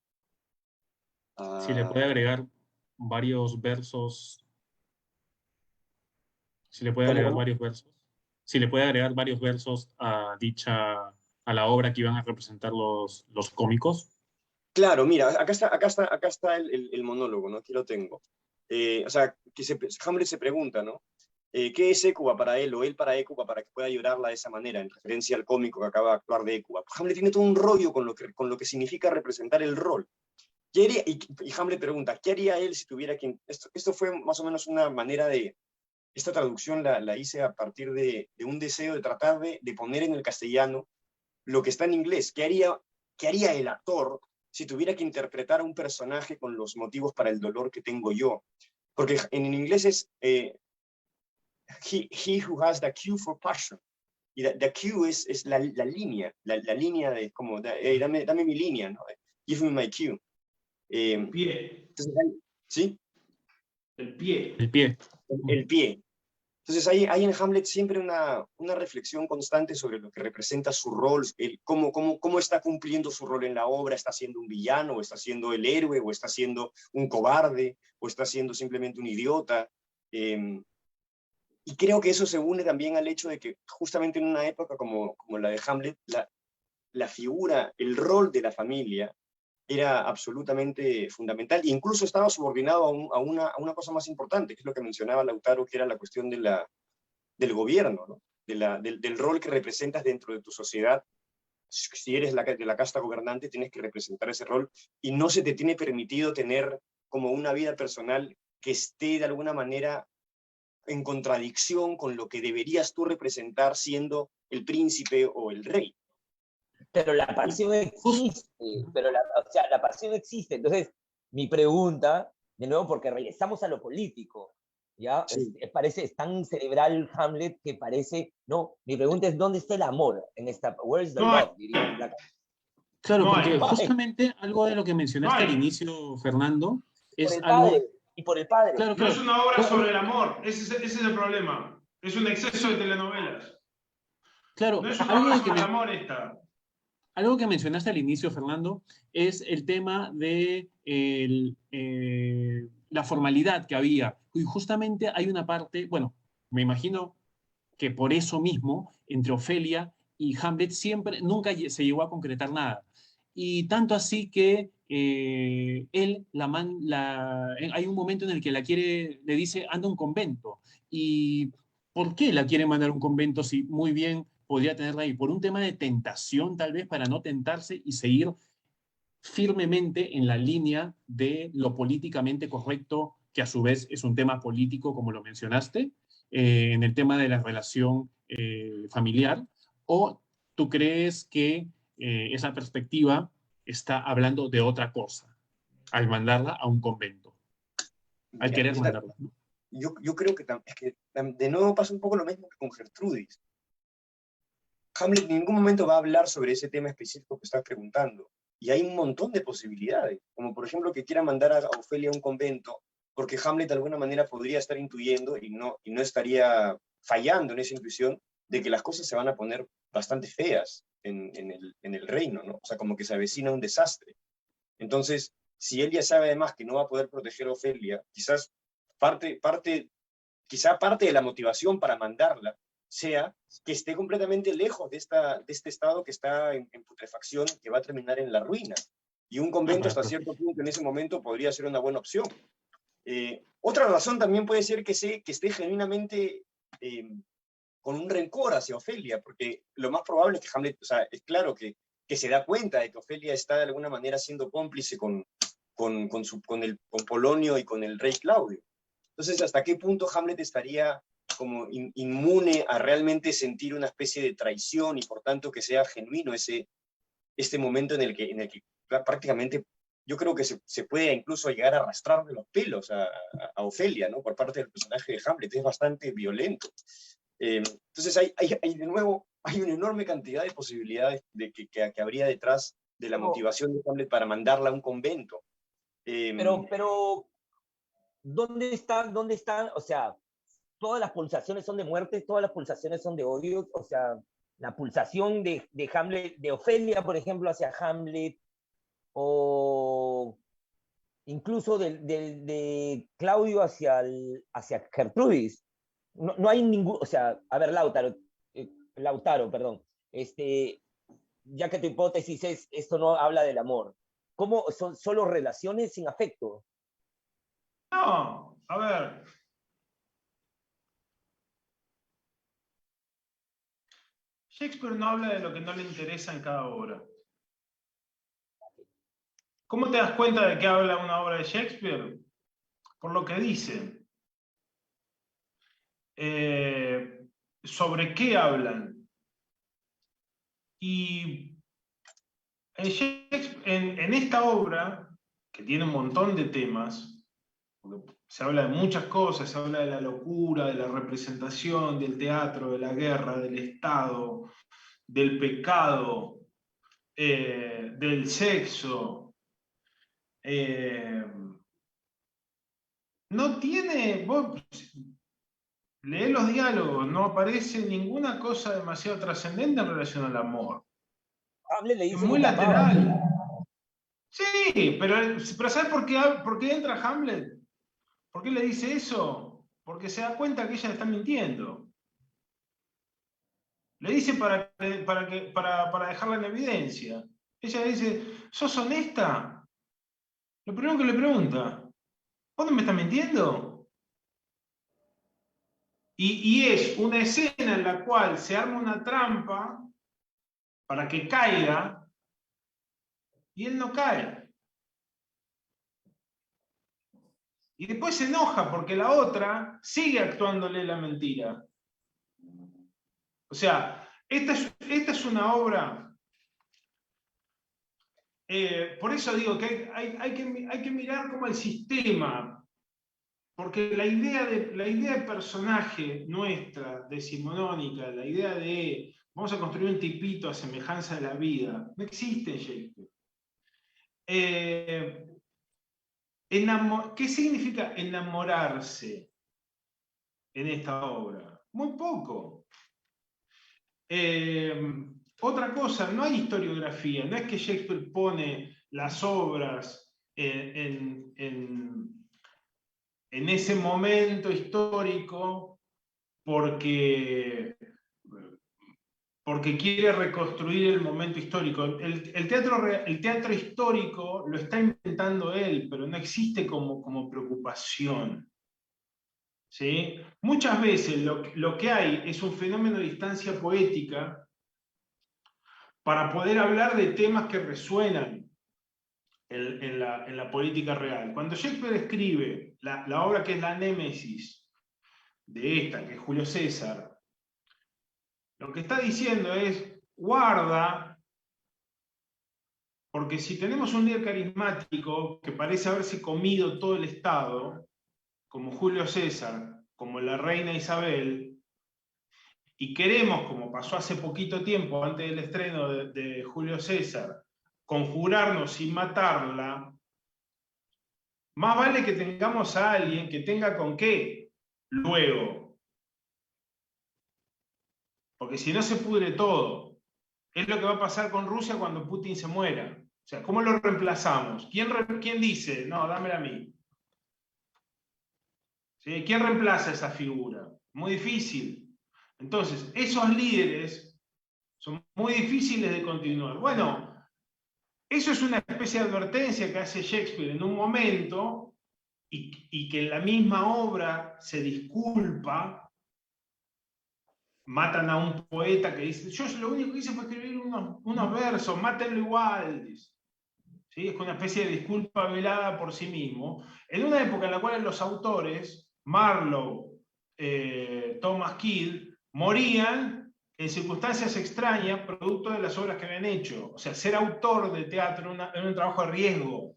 Speaker 5: Si le puede agregar varios versos. Si le puede agregar
Speaker 3: ¿Cómo?
Speaker 5: varios versos. Si le puede agregar varios versos a la obra que iban a representar los cómicos.
Speaker 3: Claro, mira, acá está el monólogo, ¿no? Aquí lo tengo. O sea, Hamlet se pregunta, ¿no? ¿Qué es Hécuba para él o él para Hécuba para que pueda llorarla de esa manera, en referencia al cómico que acaba de actuar de Hécuba? Hamlet tiene todo un rollo con lo que significa representar el rol. Y Hamlet pregunta, ¿qué haría él si tuviera quien...? Esto fue más o menos una manera de... Esta traducción la hice a partir de un deseo de tratar de poner en el castellano lo que está en inglés. ¿Qué haría el actor si tuviera que interpretar a un personaje con los motivos para el dolor que tengo yo? Porque en inglés es he who has the cue for passion. Y the cue es la línea, la línea de como, hey, dame mi línea, ¿no? Give me my cue.
Speaker 4: El pie.
Speaker 3: Entonces, ¿sí?
Speaker 4: El pie.
Speaker 5: El pie.
Speaker 3: El pie. Entonces hay en Hamlet siempre una reflexión constante sobre lo que representa su rol, cómo está cumpliendo su rol en la obra, está siendo un villano, o está siendo el héroe, o está siendo un cobarde, o está siendo simplemente un idiota. Y creo que eso se une también al hecho de que justamente en una época como la de Hamlet, la figura, el rol de la familia era absolutamente fundamental e incluso estaba subordinado a una cosa más importante, que es lo que mencionaba Lautaro, que era la cuestión del gobierno, ¿no? del rol que representas dentro de tu sociedad. Si eres de la casta gobernante, tienes que representar ese rol y no se te tiene permitido tener como una vida personal que esté de alguna manera en contradicción con lo que deberías tú representar siendo el príncipe o el rey.
Speaker 1: Pero la pasión existe, o sea, la pasión existe. Entonces, mi pregunta, de nuevo, porque regresamos a lo político, ¿ya?
Speaker 3: Sí.
Speaker 1: Es tan cerebral Hamlet que parece, no, mi pregunta es, ¿dónde está el amor en esta, where's the love, diría?
Speaker 5: Claro,
Speaker 4: No
Speaker 5: porque
Speaker 4: hay.
Speaker 5: justamente algo de lo que mencionaste al inicio, Fernando, es
Speaker 1: Por el
Speaker 5: algo...
Speaker 1: padre, y por el padre.
Speaker 5: Claro,
Speaker 4: No
Speaker 5: claro.
Speaker 4: es una obra sobre el amor, ese es el problema. Es un exceso de telenovelas.
Speaker 5: Claro,
Speaker 4: No es una obra sobre el amor esta.
Speaker 5: Algo que mencionaste al inicio, Fernando, es el tema de la formalidad que había. Y justamente hay una parte, bueno, me imagino que por eso mismo, entre Ofelia y Hamlet nunca se llegó a concretar nada. Y tanto así que él, hay un momento en el que le dice, anda a un convento. ¿Y por qué la quiere mandar a un convento si muy bien podría tenerla ahí? Por un tema de tentación, tal vez, para no tentarse y seguir firmemente en la línea de lo políticamente correcto, que a su vez es un tema político, como lo mencionaste, en el tema de la relación familiar. ¿O tú crees que esa perspectiva está hablando de otra cosa al mandarla a un convento? Al querer mandarla, ¿no?
Speaker 3: Yo creo que, es que de nuevo pasa un poco lo mismo que con Gertrudis. Hamlet en ningún momento va a hablar sobre ese tema específico que estás preguntando. Y hay un montón de posibilidades, como por ejemplo que quiera mandar a Ofelia a un convento, porque Hamlet de alguna manera podría estar intuyendo y no estaría fallando en esa intuición de que las cosas se van a poner bastante feas en el reino, ¿no? O sea, como que se avecina un desastre. Entonces, si él ya sabe además que no va a poder proteger a Ofelia, quizás parte de la motivación para mandarla sea que esté completamente lejos de este estado que está en putrefacción, que va a terminar en la ruina. Y un convento hasta cierto punto en ese momento podría ser una buena opción. Otra razón también puede ser que esté genuinamente con un rencor hacia Ofelia, porque lo más probable es que Hamlet, o sea, es claro que se da cuenta de que Ofelia está de alguna manera siendo cómplice con Polonio y con el rey Claudio. Entonces, ¿hasta qué punto Hamlet estaría como inmune a realmente sentir una especie de traición y por tanto que sea genuino este momento en el que prácticamente yo creo que se puede incluso llegar a arrastrar de los pelos a Ofelia, ¿no? Por parte del personaje de Hamlet, es bastante violento. Entonces de nuevo, hay una enorme cantidad de posibilidades de que habría detrás de la motivación de Hamlet para mandarla a un convento.
Speaker 1: Pero ¿dónde están? O sea, todas las pulsaciones son de muerte, todas las pulsaciones son de odio, o sea, la pulsación de Hamlet, de Ofelia, por ejemplo, hacia Hamlet, o incluso de Claudio hacia Gertrudis. No hay ningún, o sea, a ver, Lautaro, perdón, ya que tu hipótesis es, esto no habla del amor, ¿cómo son solo relaciones sin afecto?
Speaker 4: No, a ver. Shakespeare no habla de lo que no le interesa en cada obra. ¿Cómo te das cuenta de que habla una obra de Shakespeare? Por lo que dice. ¿Sobre qué hablan? Y en esta obra, que tiene un montón de temas, porque se habla de muchas cosas, se habla de la locura, de la representación, del teatro, de la guerra, del Estado, del pecado, del sexo. No tiene, vos leés los diálogos, no aparece ninguna cosa demasiado trascendente en relación al amor.
Speaker 1: Hamlet le dice
Speaker 4: Es muy lateral. Sí, pero ¿sabes por qué entra Hamlet? ¿Por qué le dice eso? Porque se da cuenta que ella le está mintiendo. Le dice para dejarla en evidencia. Ella le dice, ¿sos honesta? Lo primero que le pregunta, ¿vos no me estás mintiendo? Y es una escena en la cual se arma una trampa para que caiga y él no cae. Y después se enoja porque la otra sigue actuándole la mentira. O sea, esta es una obra. Por eso digo que hay que mirar como el sistema, porque la idea de personaje nuestra, decimonónica, la idea de vamos a construir un tipito a semejanza de la vida, no existe en Shakespeare. ¿Qué significa enamorarse en esta obra? Muy poco. Otra cosa, no hay historiografía, no es que Shakespeare pone las obras en ese momento histórico porque quiere reconstruir el momento histórico. El teatro histórico lo está inventando él, pero no existe como preocupación. ¿Sí? Muchas veces lo que hay es un fenómeno de distancia poética para poder hablar de temas que resuenan en la política real. Cuando Shakespeare escribe la obra que es la Némesis de esta, que es Julio César, lo que está diciendo es, guarda, porque si tenemos un líder carismático que parece haberse comido todo el Estado, como Julio César, como la reina Isabel, y queremos, como pasó hace poquito tiempo, antes del estreno de Julio César, conjurarnos sin matarla, más vale que tengamos a alguien que tenga con qué luego. Porque si no se pudre todo. Es lo que va a pasar con Rusia cuando Putin se muera. O sea, ¿cómo lo reemplazamos? ¿Quién dice? No, dámela a mí. ¿Sí? ¿Quién reemplaza esa figura? Muy difícil. Entonces, esos líderes son muy difíciles de continuar. Bueno, eso es una especie de advertencia que hace Shakespeare en un momento y que en la misma obra se disculpa. Matan a un poeta que dice, yo lo único que hice fue escribir unos versos, mátenlo igual. Dice. ¿Sí? Es una especie de disculpa velada por sí mismo. En una época en la cual los autores, Marlowe, Thomas Kidd, morían en circunstancias extrañas producto de las obras que habían hecho. O sea, ser autor de teatro era un trabajo de riesgo.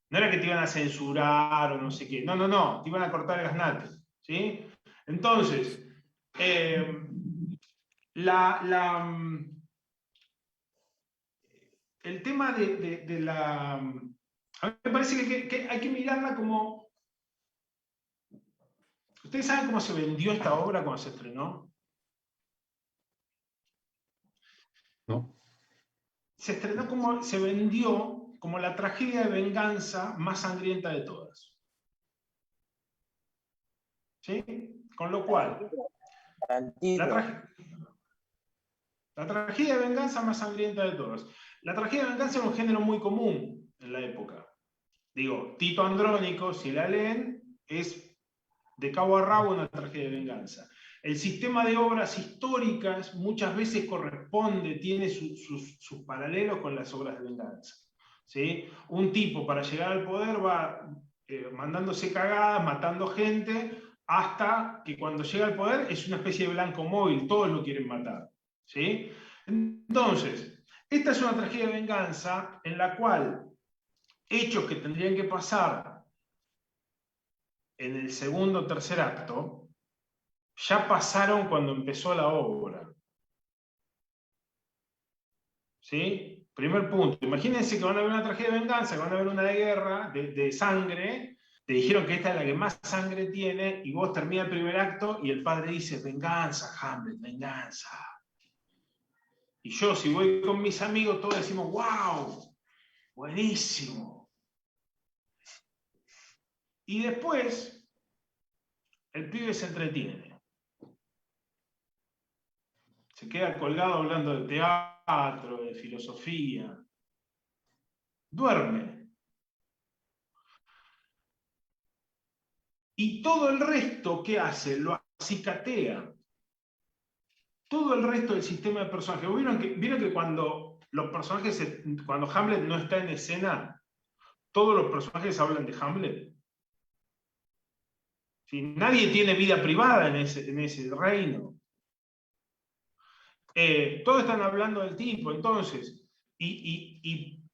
Speaker 4: No era que te iban a censurar o no sé qué. No, no, no. Te iban a cortar el gaznate. ¿Sí? Entonces, el tema de la... A mí me parece que hay que mirarla como... ¿Ustedes saben cómo se vendió esta obra cuando se estrenó?
Speaker 5: ¿No?
Speaker 4: Se estrenó como... Se vendió como la tragedia de venganza más sangrienta de todas. ¿Sí? Con lo cual... La tragedia de venganza más sangrienta de todas. La tragedia de venganza era un género muy común en la época. Digo, Tito Andrónico, si la leen, es de cabo a rabo una tragedia de venganza. El sistema de obras históricas muchas veces corresponde, tiene sus paralelos con las obras de venganza. ¿Sí? Un tipo para llegar al poder va mandándose cagadas, matando gente, hasta que cuando llega al poder es una especie de blanco móvil, todos lo quieren matar. ¿Sí? Entonces, esta es una tragedia de venganza en la cual hechos que tendrían que pasar en el segundo o tercer acto, ya pasaron cuando empezó la obra. ¿Sí? Primer punto. Imagínense que van a ver una tragedia de venganza, que van a ver una guerra de sangre, te dijeron que esta es la que más sangre tiene, y vos termina el primer acto y el padre dice, venganza, Hamlet, venganza. Y yo, si voy con mis amigos, todos decimos, wow, buenísimo. Y después, el pibe se entretiene. Se queda colgado hablando de teatro, de filosofía. Duerme. Y todo el resto, ¿qué hace? Lo acicatea. Todo el resto del sistema de personajes. ¿Vieron que cuando los personajes, cuando Hamlet no está en escena, todos los personajes hablan de Hamlet? ¿Sí? Nadie tiene vida privada en ese reino. Todos están hablando del tipo, entonces,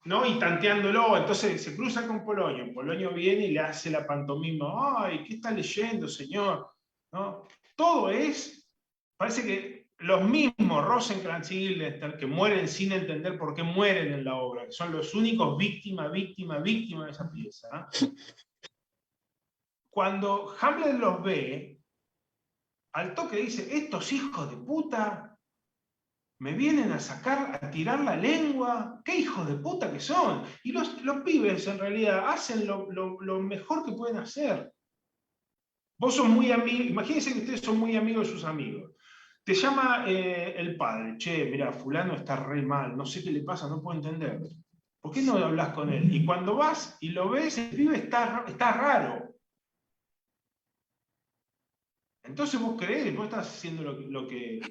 Speaker 4: ¿no? Y tanteándolo, entonces se cruza con Polonio. Polonio viene y le hace la pantomima. ¡Ay, qué está leyendo, señor! ¿No? Todo parece que los mismos Rosencrantz y Guildenstern que mueren sin entender por qué mueren en la obra, que son los únicos víctimas de esa pieza. Cuando Hamlet los ve, al toque dice, estos hijos de puta me vienen a tirar la lengua, qué hijos de puta que son. Y los pibes en realidad hacen lo mejor que pueden hacer. Vos sos muy amigos, imagínense que ustedes son muy amigos de sus amigos. Te llama el padre, che, mira, fulano está re mal, no sé qué le pasa, no puedo entender. ¿Por qué no hablas con él? Y cuando vas y lo ves, el pibe está raro. Entonces vos creés, vos estás haciendo lo que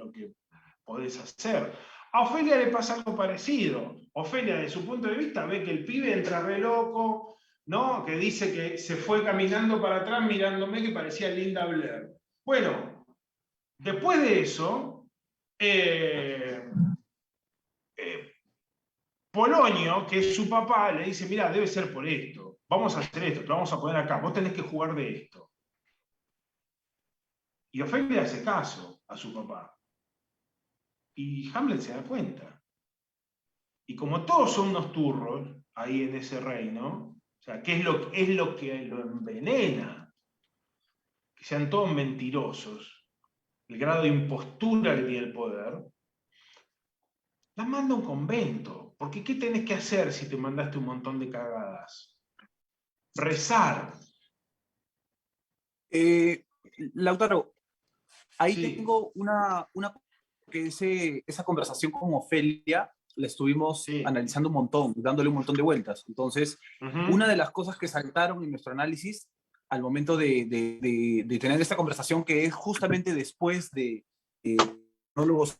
Speaker 4: podés hacer. A Ofelia le pasa algo parecido. Ofelia, desde su punto de vista, ve que el pibe entra re loco, ¿no? Que dice que se fue caminando para atrás mirándome que parecía Linda Blair. Bueno, después de eso, Polonio, que es su papá, le dice, mira, debe ser por esto. Vamos a hacer esto, te vamos a poner acá. Vos tenés que jugar de esto. Y Ofelia hace caso a su papá. Y Hamlet se da cuenta. Y como todos son unos turros ahí en ese reino, o sea, ¿qué es lo que lo envenena? Que sean todos mentirosos. El grado de impostura que tiene el poder, las manda a un convento. Porque ¿qué tenés que hacer si te mandaste un montón de cagadas? Rezar.
Speaker 6: Lautaro, ahí
Speaker 4: Sí.
Speaker 6: tengo que esa conversación con Ofelia la estuvimos
Speaker 4: Sí.
Speaker 6: analizando un montón, dándole un montón de vueltas. Entonces,
Speaker 4: Ujú.
Speaker 6: una de las cosas que saltaron en nuestro análisis al momento de tener esta conversación, que es justamente después de monólogos,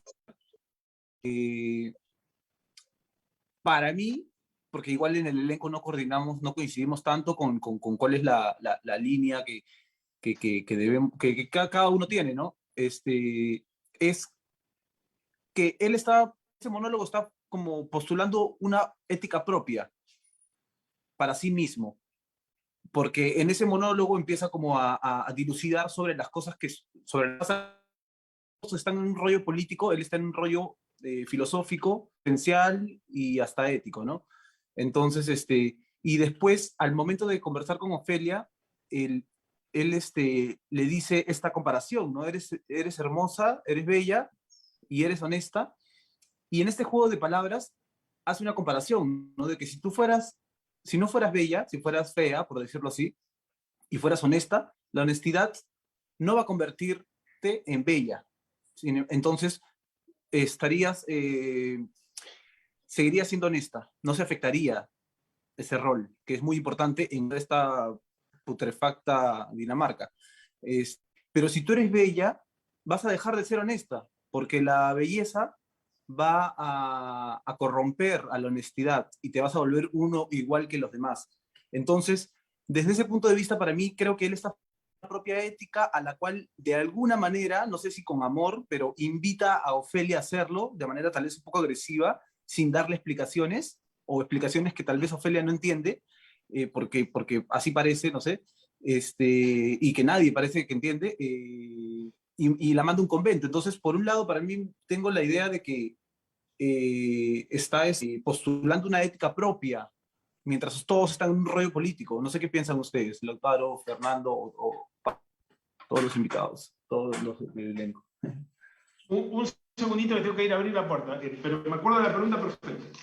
Speaker 6: para mí, porque igual en el elenco no coordinamos, no coincidimos tanto con cuál es la línea que cada uno tiene, ¿no? Es que ese monólogo está como postulando una ética propia para sí mismo, porque en ese monólogo empieza como a dilucidar sobre las cosas están en un rollo político, él está en un rollo filosófico, esencial y hasta ético, ¿no? Entonces, y después, al momento de conversar con Ofelia, él le dice esta comparación, ¿no? Eres hermosa, eres bella y eres honesta, y en este juego de palabras hace una comparación, ¿no? De que si no fueras bella, si fueras fea, por decirlo así, y fueras honesta, la honestidad no va a convertirte en bella. Entonces, estarías, seguirías siendo honesta, no se afectaría ese rol, que es muy importante en esta putrefacta Dinamarca. Es, pero si tú eres bella, vas a dejar de ser honesta, porque la belleza va a corromper a la honestidad y te vas a volver uno igual que los demás. Entonces, desde ese punto de vista, para mí, creo que él está propia ética a la cual de alguna manera, no sé si con amor, pero invita a Ofelia a hacerlo de manera tal vez un poco agresiva, sin darle explicaciones, o explicaciones que tal vez Ofelia no entiende, porque así parece, no sé, y que nadie parece que entiende, y la manda a un convento. Entonces, por un lado, para mí tengo la idea de que está postulando una ética propia, mientras todos están en un rollo político. No sé qué piensan ustedes, Lautaro, Fernando o todos los invitados, todos los del elenco.
Speaker 4: Un segundito que tengo que ir a abrir la puerta, pero me acuerdo de la pregunta perfecta.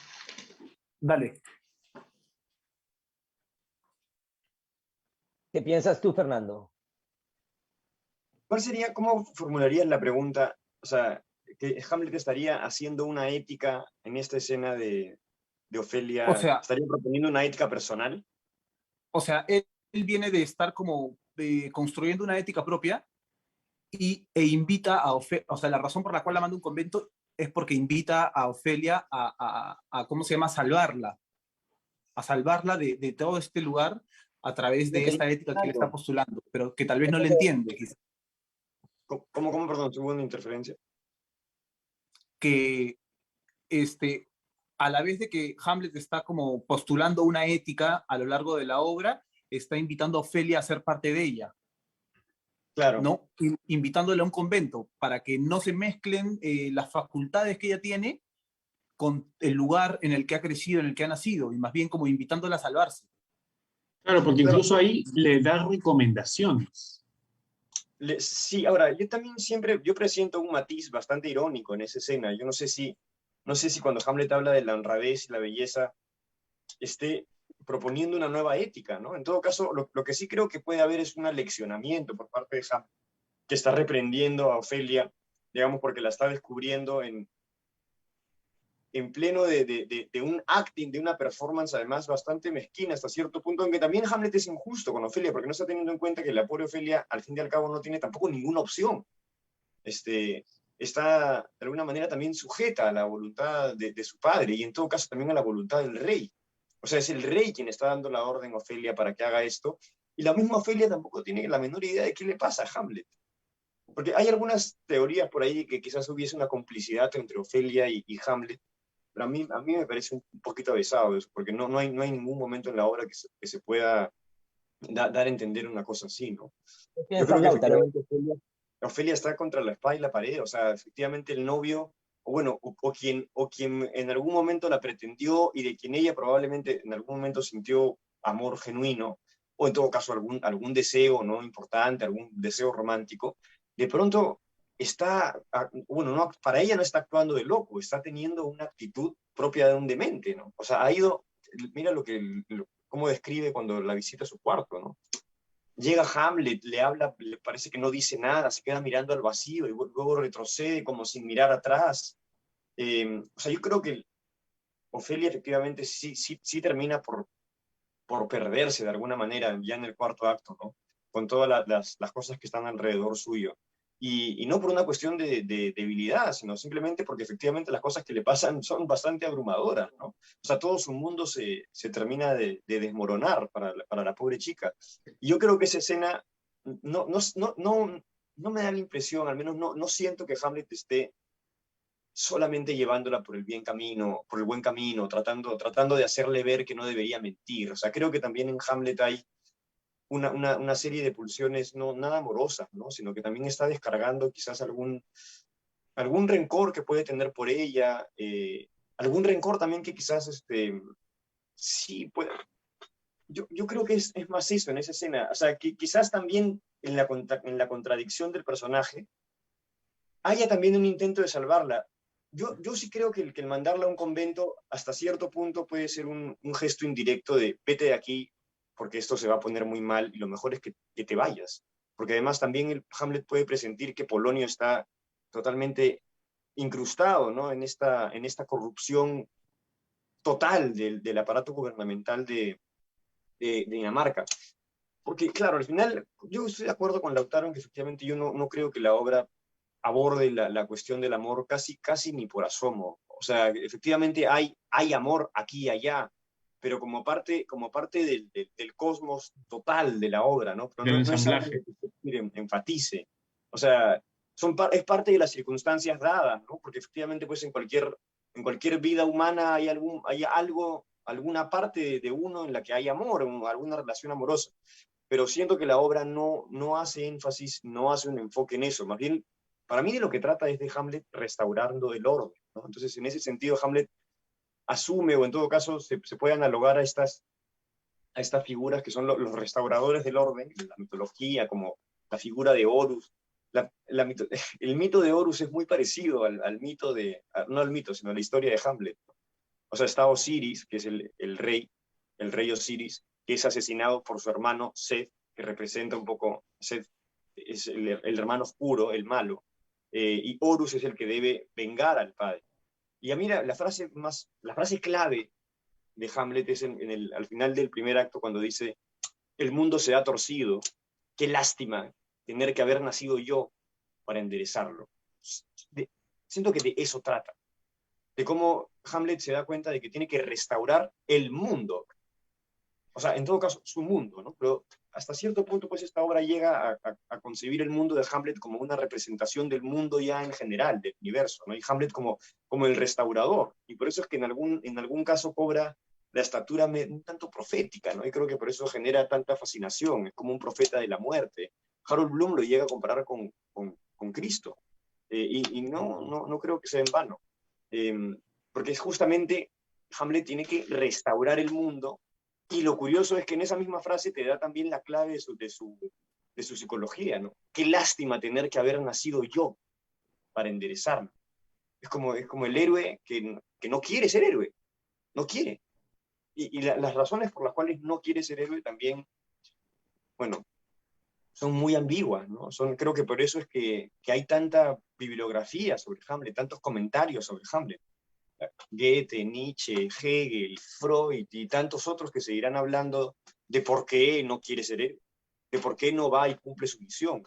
Speaker 6: Dale.
Speaker 1: ¿Qué piensas tú, Fernando?
Speaker 3: ¿Cómo formularías la pregunta? O sea, que Hamlet estaría haciendo una ética en esta escena de Ofelia,
Speaker 6: O sea,
Speaker 3: estaría proponiendo una ética personal.
Speaker 6: él viene de estar como construyendo una ética propia e invita a Ofelia, o sea, la razón por la cual la manda a un convento es porque invita a Ofelia ¿cómo se llama?, a salvarla de todo este lugar a través de esta ética que él está postulando, pero que tal vez no le entiende.
Speaker 3: ¿Cómo, perdón, tuvo una interferencia?
Speaker 6: Que a la vez de que Hamlet está como postulando una ética a lo largo de la obra, está invitando a Ofelia a ser parte de ella.
Speaker 3: Claro.
Speaker 6: ¿No? Invitándole a un convento para que no se mezclen las facultades que ella tiene con el lugar en el que ha crecido, en el que ha nacido, y más bien como invitándola a salvarse.
Speaker 5: Claro, porque incluso ahí le da recomendaciones.
Speaker 3: Sí, ahora, yo presiento un matiz bastante irónico en esa escena. Yo no sé si cuando Hamlet habla de la honradez y la belleza, esté proponiendo una nueva ética, ¿no? En todo caso, lo que sí creo que puede haber es un aleccionamiento por parte de Hamlet, que está reprendiendo a Ofelia, digamos, porque la está descubriendo en pleno de un acting, de una performance además bastante mezquina hasta cierto punto, en que también Hamlet es injusto con Ofelia, porque no está teniendo en cuenta que la pobre Ofelia, al fin y al cabo, no tiene tampoco ninguna opción. Está de alguna manera también sujeta a la voluntad de su padre, y en todo caso también a la voluntad del rey. O sea, es el rey quien está dando la orden a Ofelia para que haga esto, y la misma Ofelia tampoco tiene la menor idea de qué le pasa a Hamlet. Porque hay algunas teorías por ahí que quizás hubiese una complicidad entre Ofelia y Hamlet, pero a mí me parece un poquito avesado eso, porque no hay ningún momento en la obra que se pueda dar a entender una cosa así, ¿no? Yo creo que efectivamente Ofelia está contra la espada y la pared, o sea, efectivamente el novio bueno, o quien en algún momento la pretendió y de quien ella probablemente en algún momento sintió amor genuino, o en todo caso algún deseo, ¿no?, importante, algún deseo romántico, de pronto está, bueno, no, para ella no está actuando de loco, está teniendo una actitud propia de un demente, ¿no? O sea, ha ido, mira cómo describe cuando la visita a su cuarto, ¿no? Llega Hamlet, le habla, le parece que no dice nada, se queda mirando al vacío y luego retrocede como sin mirar atrás. O sea, yo creo que Ofelia efectivamente sí termina por perderse de alguna manera ya en el cuarto acto, ¿no? Con todas las cosas que están alrededor suyo. Y no por una cuestión de debilidad, sino simplemente porque efectivamente las cosas que le pasan son bastante abrumadoras, ¿no? O sea, todo su mundo se termina de desmoronar para la pobre chica. Y yo creo que esa escena no me da la impresión, al menos no siento que Hamlet esté solamente llevándola por el buen camino, tratando de hacerle ver que no debería mentir. O sea, creo que también en Hamlet hay una serie de pulsiones no nada amorosas, ¿no?, sino que también está descargando quizás algún rencor que puede tener por ella, algún rencor también que quizás, sí, puede. Yo creo que es más eso en esa escena. O sea, que quizás también en la contradicción del personaje haya también un intento de salvarla. Yo sí creo que el mandarla a un convento hasta cierto punto puede ser un gesto indirecto de vete de aquí porque esto se va a poner muy mal y lo mejor es que te vayas. Porque además también Hamlet puede presentir que Polonio está totalmente incrustado, ¿no?, en esta corrupción total del aparato gubernamental de Dinamarca. Porque, claro, al final yo estoy de acuerdo con Lautaro en que efectivamente yo no creo que la obra aborde la cuestión del amor casi ni por asomo. O sea, efectivamente hay amor aquí y allá, pero como parte del cosmos total de la obra, ¿no? Pero
Speaker 5: Del
Speaker 3: no es algo
Speaker 5: ensamblaje.
Speaker 3: que Shakespeare enfatice. O sea, es parte de las circunstancias dadas, ¿no? Porque efectivamente, pues en cualquier vida humana hay algo, alguna parte de uno en la que hay amor, alguna relación amorosa. Pero siento que la obra no hace énfasis, no hace un enfoque en eso. Más bien, para mí de lo que trata es de Hamlet restaurando el orden, ¿no? Entonces, en ese sentido, Hamlet asume, o en todo caso, se puede analogar a estas figuras que son los restauradores del orden, de la mitología, como la figura de Horus. El mito de Horus es muy parecido al mito no al mito, sino a la historia de Hamlet. O sea, está Osiris, que es el rey Osiris, que es asesinado por su hermano Seth, que representa un poco, Seth es el hermano oscuro, el malo, y Horus es el que debe vengar al padre. Y a mí la frase clave de Hamlet es al final del primer acto, cuando dice, el mundo se ha torcido, qué lástima tener que haber nacido yo para enderezarlo. Siento que de eso trata, de cómo Hamlet se da cuenta de que tiene que restaurar el mundo. O sea, en todo caso, su mundo, ¿no? Pero hasta cierto punto, pues esta obra llega a concebir el mundo de Hamlet como una representación del mundo ya en general, del universo, ¿no? Y Hamlet como el restaurador. Y por eso es que en algún caso cobra la estatura un tanto profética, ¿no? Y creo que por eso genera tanta fascinación. Es como un profeta de la muerte. Harold Bloom lo llega a comparar con Cristo. Y no creo que sea en vano. Porque es justamente Hamlet tiene que restaurar el mundo. Y lo curioso es que en esa misma frase te da también la clave de su psicología, ¿no? Qué lástima tener que haber nacido yo para enderezarme. Es como el héroe que no quiere ser héroe, no quiere. Y las razones por las cuales no quiere ser héroe también, bueno, son muy ambiguas, ¿no? Creo que por eso es que hay tanta bibliografía sobre Hamlet, tantos comentarios sobre Hamlet. Goethe, Nietzsche, Hegel, Freud y tantos otros que seguirán hablando de por qué no quiere ser héroe, de por qué no va y cumple su misión.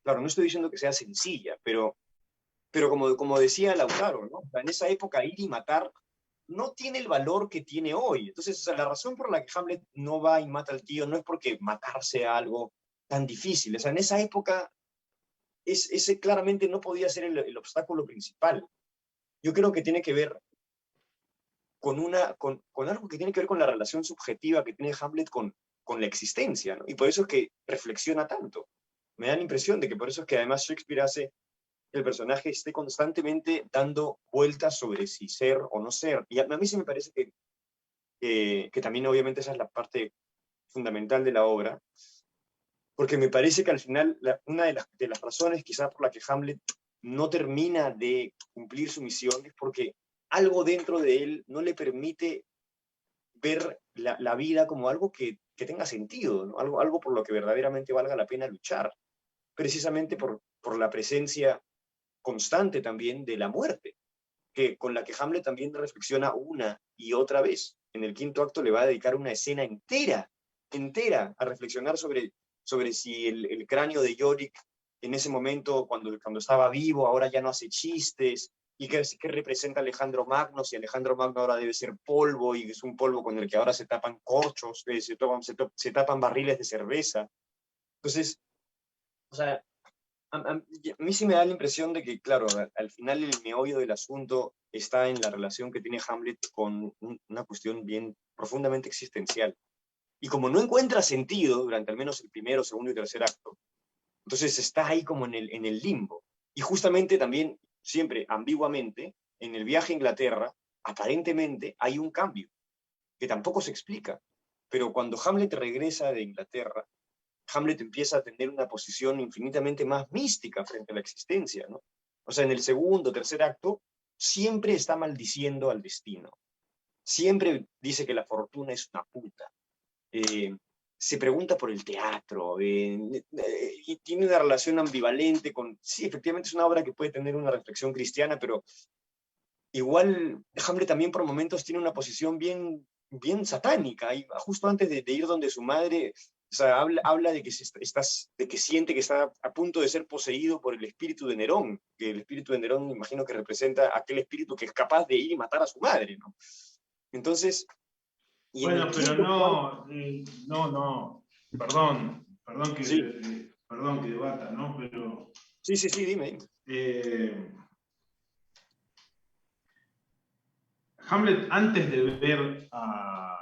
Speaker 3: Claro, no estoy diciendo que sea sencilla, pero como decía Lautaro, ¿no? En esa época ir y matar no tiene el valor que tiene hoy. Entonces, o sea, la razón por la que Hamlet no va y mata al tío no es porque matar sea algo tan difícil. O sea, en esa época ese claramente no podía ser el obstáculo principal. Yo creo que tiene que ver con algo que tiene que ver con la relación subjetiva que tiene Hamlet con la existencia, ¿no? Y por eso es que reflexiona tanto. Me da la impresión de que por eso es que además Shakespeare hace el personaje esté constantemente dando vueltas sobre si ser o no ser. Y a mí sí me parece que también obviamente esa es la parte fundamental de la obra, porque me parece que al final una de las razones quizás por la que Hamlet no termina de cumplir su misión es porque algo dentro de él no le permite ver la vida como algo que tenga sentido, ¿no? Algo por lo que verdaderamente valga la pena luchar, precisamente por la presencia constante también de la muerte, con la que Hamlet también reflexiona una y otra vez. En el quinto acto le va a dedicar una escena entera a reflexionar sobre si el cráneo de Yorick en ese momento, cuando estaba vivo, ahora ya no hace chistes, y qué representa Alejandro Magno, si Alejandro Magno ahora debe ser polvo, y es un polvo con el que ahora se tapan corchos, se tapan barriles de cerveza. Entonces, o sea, a mí sí me da la impresión de que, claro, al final el meollo del asunto está en la relación que tiene Hamlet con una cuestión bien profundamente existencial. Y como no encuentra sentido durante al menos el primero, segundo y tercer acto, entonces está ahí como en el limbo. Y justamente también, siempre ambiguamente, en el viaje a Inglaterra, aparentemente hay un cambio, que tampoco se explica. Pero cuando Hamlet regresa de Inglaterra, Hamlet empieza a tener una posición infinitamente más mística frente a la existencia, ¿no? O sea, en el segundo, tercer acto, siempre está maldiciendo al destino. Siempre dice que la fortuna es una puta. Se pregunta por el teatro, y tiene una relación ambivalente con... Sí, efectivamente es una obra que puede tener una reflexión cristiana, pero igual Hamlet también por momentos tiene una posición bien satánica, y justo antes de ir donde su madre, o sea, habla de de que siente que está a punto de ser poseído por el espíritu de Nerón, que el espíritu de Nerón me imagino que representa aquel espíritu que es capaz de ir y matar a su madre, ¿no? Entonces, y en
Speaker 4: Bueno,
Speaker 3: el
Speaker 4: pero
Speaker 3: quinto sí,
Speaker 4: perdón que debata, ¿no? Pero
Speaker 3: sí, dime.
Speaker 4: Hamlet, antes de ver a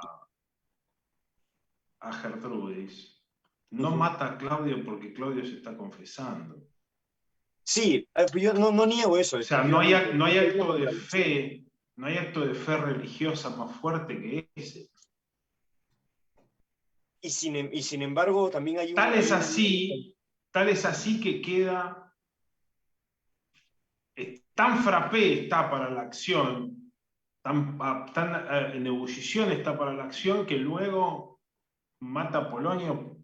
Speaker 4: Gertrudis, no mata a Claudio porque Claudio se está confesando.
Speaker 3: Sí, yo no niego eso,
Speaker 4: O sea, no hay
Speaker 3: definitivamente.
Speaker 4: acto de fe, no hay acto de fe religiosa más fuerte que ese.
Speaker 3: Y sin embargo, también hay
Speaker 4: Tal es así que queda, tan frappé está para la acción, tan en ebullición está para la acción, que luego mata a Polonio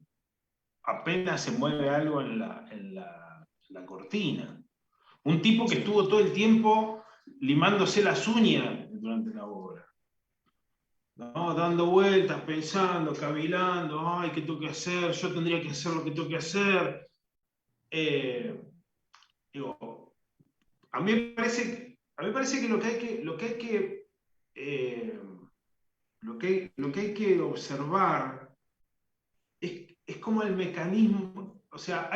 Speaker 4: apenas se mueve algo en la cortina. Un tipo que estuvo todo el tiempo limándose las uñas durante la obra, ¿no? Dando vueltas, pensando, cavilando, ay, ¿qué tengo que hacer? Yo tendría que hacer lo que tengo que hacer. Digo, a mí me parece que lo que hay que observar es como el mecanismo, o sea,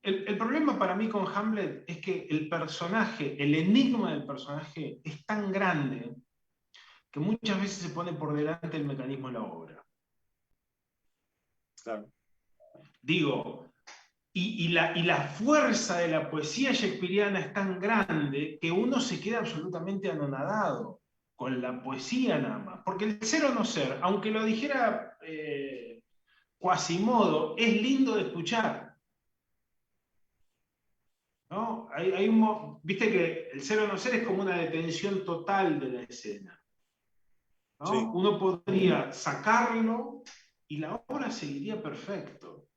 Speaker 4: el problema para mí con Hamlet es que el personaje, el enigma del personaje es tan grande que muchas veces se pone por delante el mecanismo de la obra.
Speaker 3: Claro.
Speaker 4: Digo, y la fuerza de la poesía shakespeariana es tan grande que uno se queda absolutamente anonadado con la poesía nada más. Porque el ser o no ser, aunque lo dijera Quasimodo, es lindo de escuchar. ¿No? Viste que el ser o no ser es como una detención total de la escena. ¿No?
Speaker 3: Sí.
Speaker 4: Uno podría sacarlo y la obra seguiría perfecto.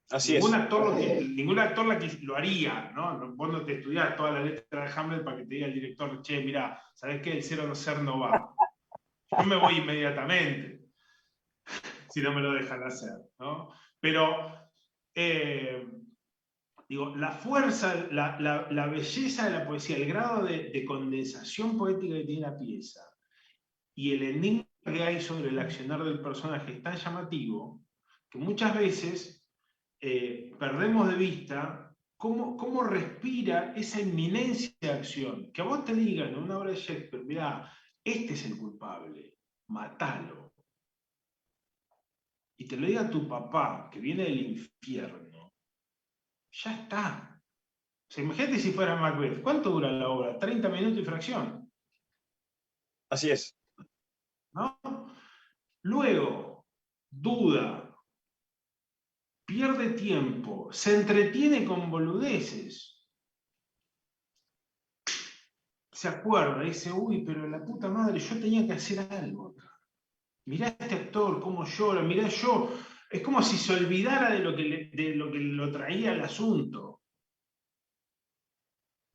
Speaker 3: Así
Speaker 4: Ningún
Speaker 3: es.
Speaker 4: actor lo haría, ¿no? Vos no te estudiás toda la letra de Hamlet para que te diga el director, che, mirá, ¿sabés qué? El ser o no ser no va. Yo me voy inmediatamente, si no me lo dejan hacer, ¿no? Pero, digo, la fuerza, la belleza de la poesía, el grado de condensación poética que tiene la pieza y el enigma que hay sobre el accionar del personaje es tan llamativo que muchas veces perdemos de vista cómo respira esa inminencia de acción. Que a vos te digan en una obra de Shakespeare, mirá, este es el culpable, matalo. Y te lo diga tu papá, que viene del infierno, ya está. O sea, imagínate si fuera Macbeth. ¿Cuánto dura la obra? 30 minutos y fracción,
Speaker 3: Así es.
Speaker 4: ¿no? Luego, duda, pierde tiempo, se entretiene con boludeces. Se acuerda, dice, uy, pero la puta madre, yo tenía que hacer algo acá. Mirá a este actor, cómo llora, mirá yo. Es como si se olvidara de lo que lo traía al asunto.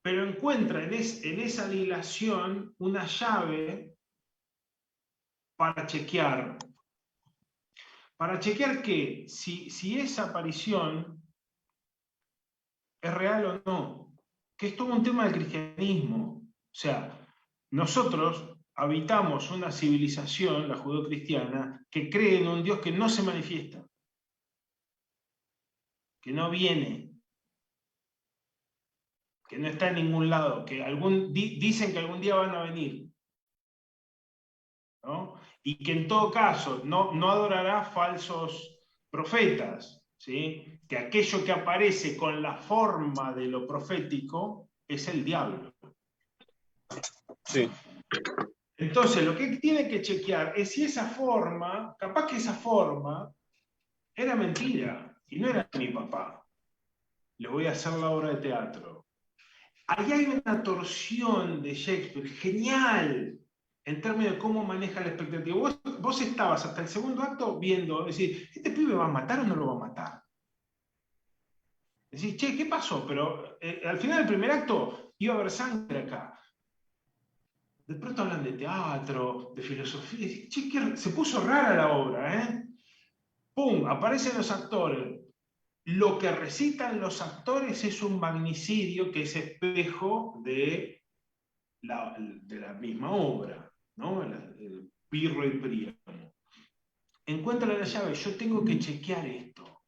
Speaker 4: Pero encuentra en esa dilación una llave para chequear. Para chequear que si esa aparición es real o no. Que es todo un tema del cristianismo. O sea, nosotros habitamos una civilización, la judeocristiana, que cree en un Dios que no se manifiesta, que no viene, que no está en ningún lado, que dicen que algún día van a venir, ¿no? Y que en todo caso no adorará falsos profetas, ¿sí? Que aquello que aparece con la forma de lo profético es el diablo.
Speaker 3: Sí.
Speaker 4: Entonces, lo que tiene que chequear es si esa forma, capaz que esa forma era mentira y no era mi papá. Le voy a hacer la obra de teatro. Ahí hay una torsión de Shakespeare genial en términos de cómo maneja la expectativa. Vos estabas hasta el segundo acto viendo, es decir, ¿este pibe va a matar o no lo va a matar? Decís, che, ¿qué pasó? Pero al final del primer acto iba a haber sangre acá. De pronto hablan de teatro, de filosofía. Decís, che, se puso rara la obra, ¿eh? ¡Pum! Aparecen los actores. Lo que recitan los actores es un magnicidio que es espejo de la misma obra, ¿no? El Pirro y Príamo. Encuentra la llave, yo tengo que chequear esto.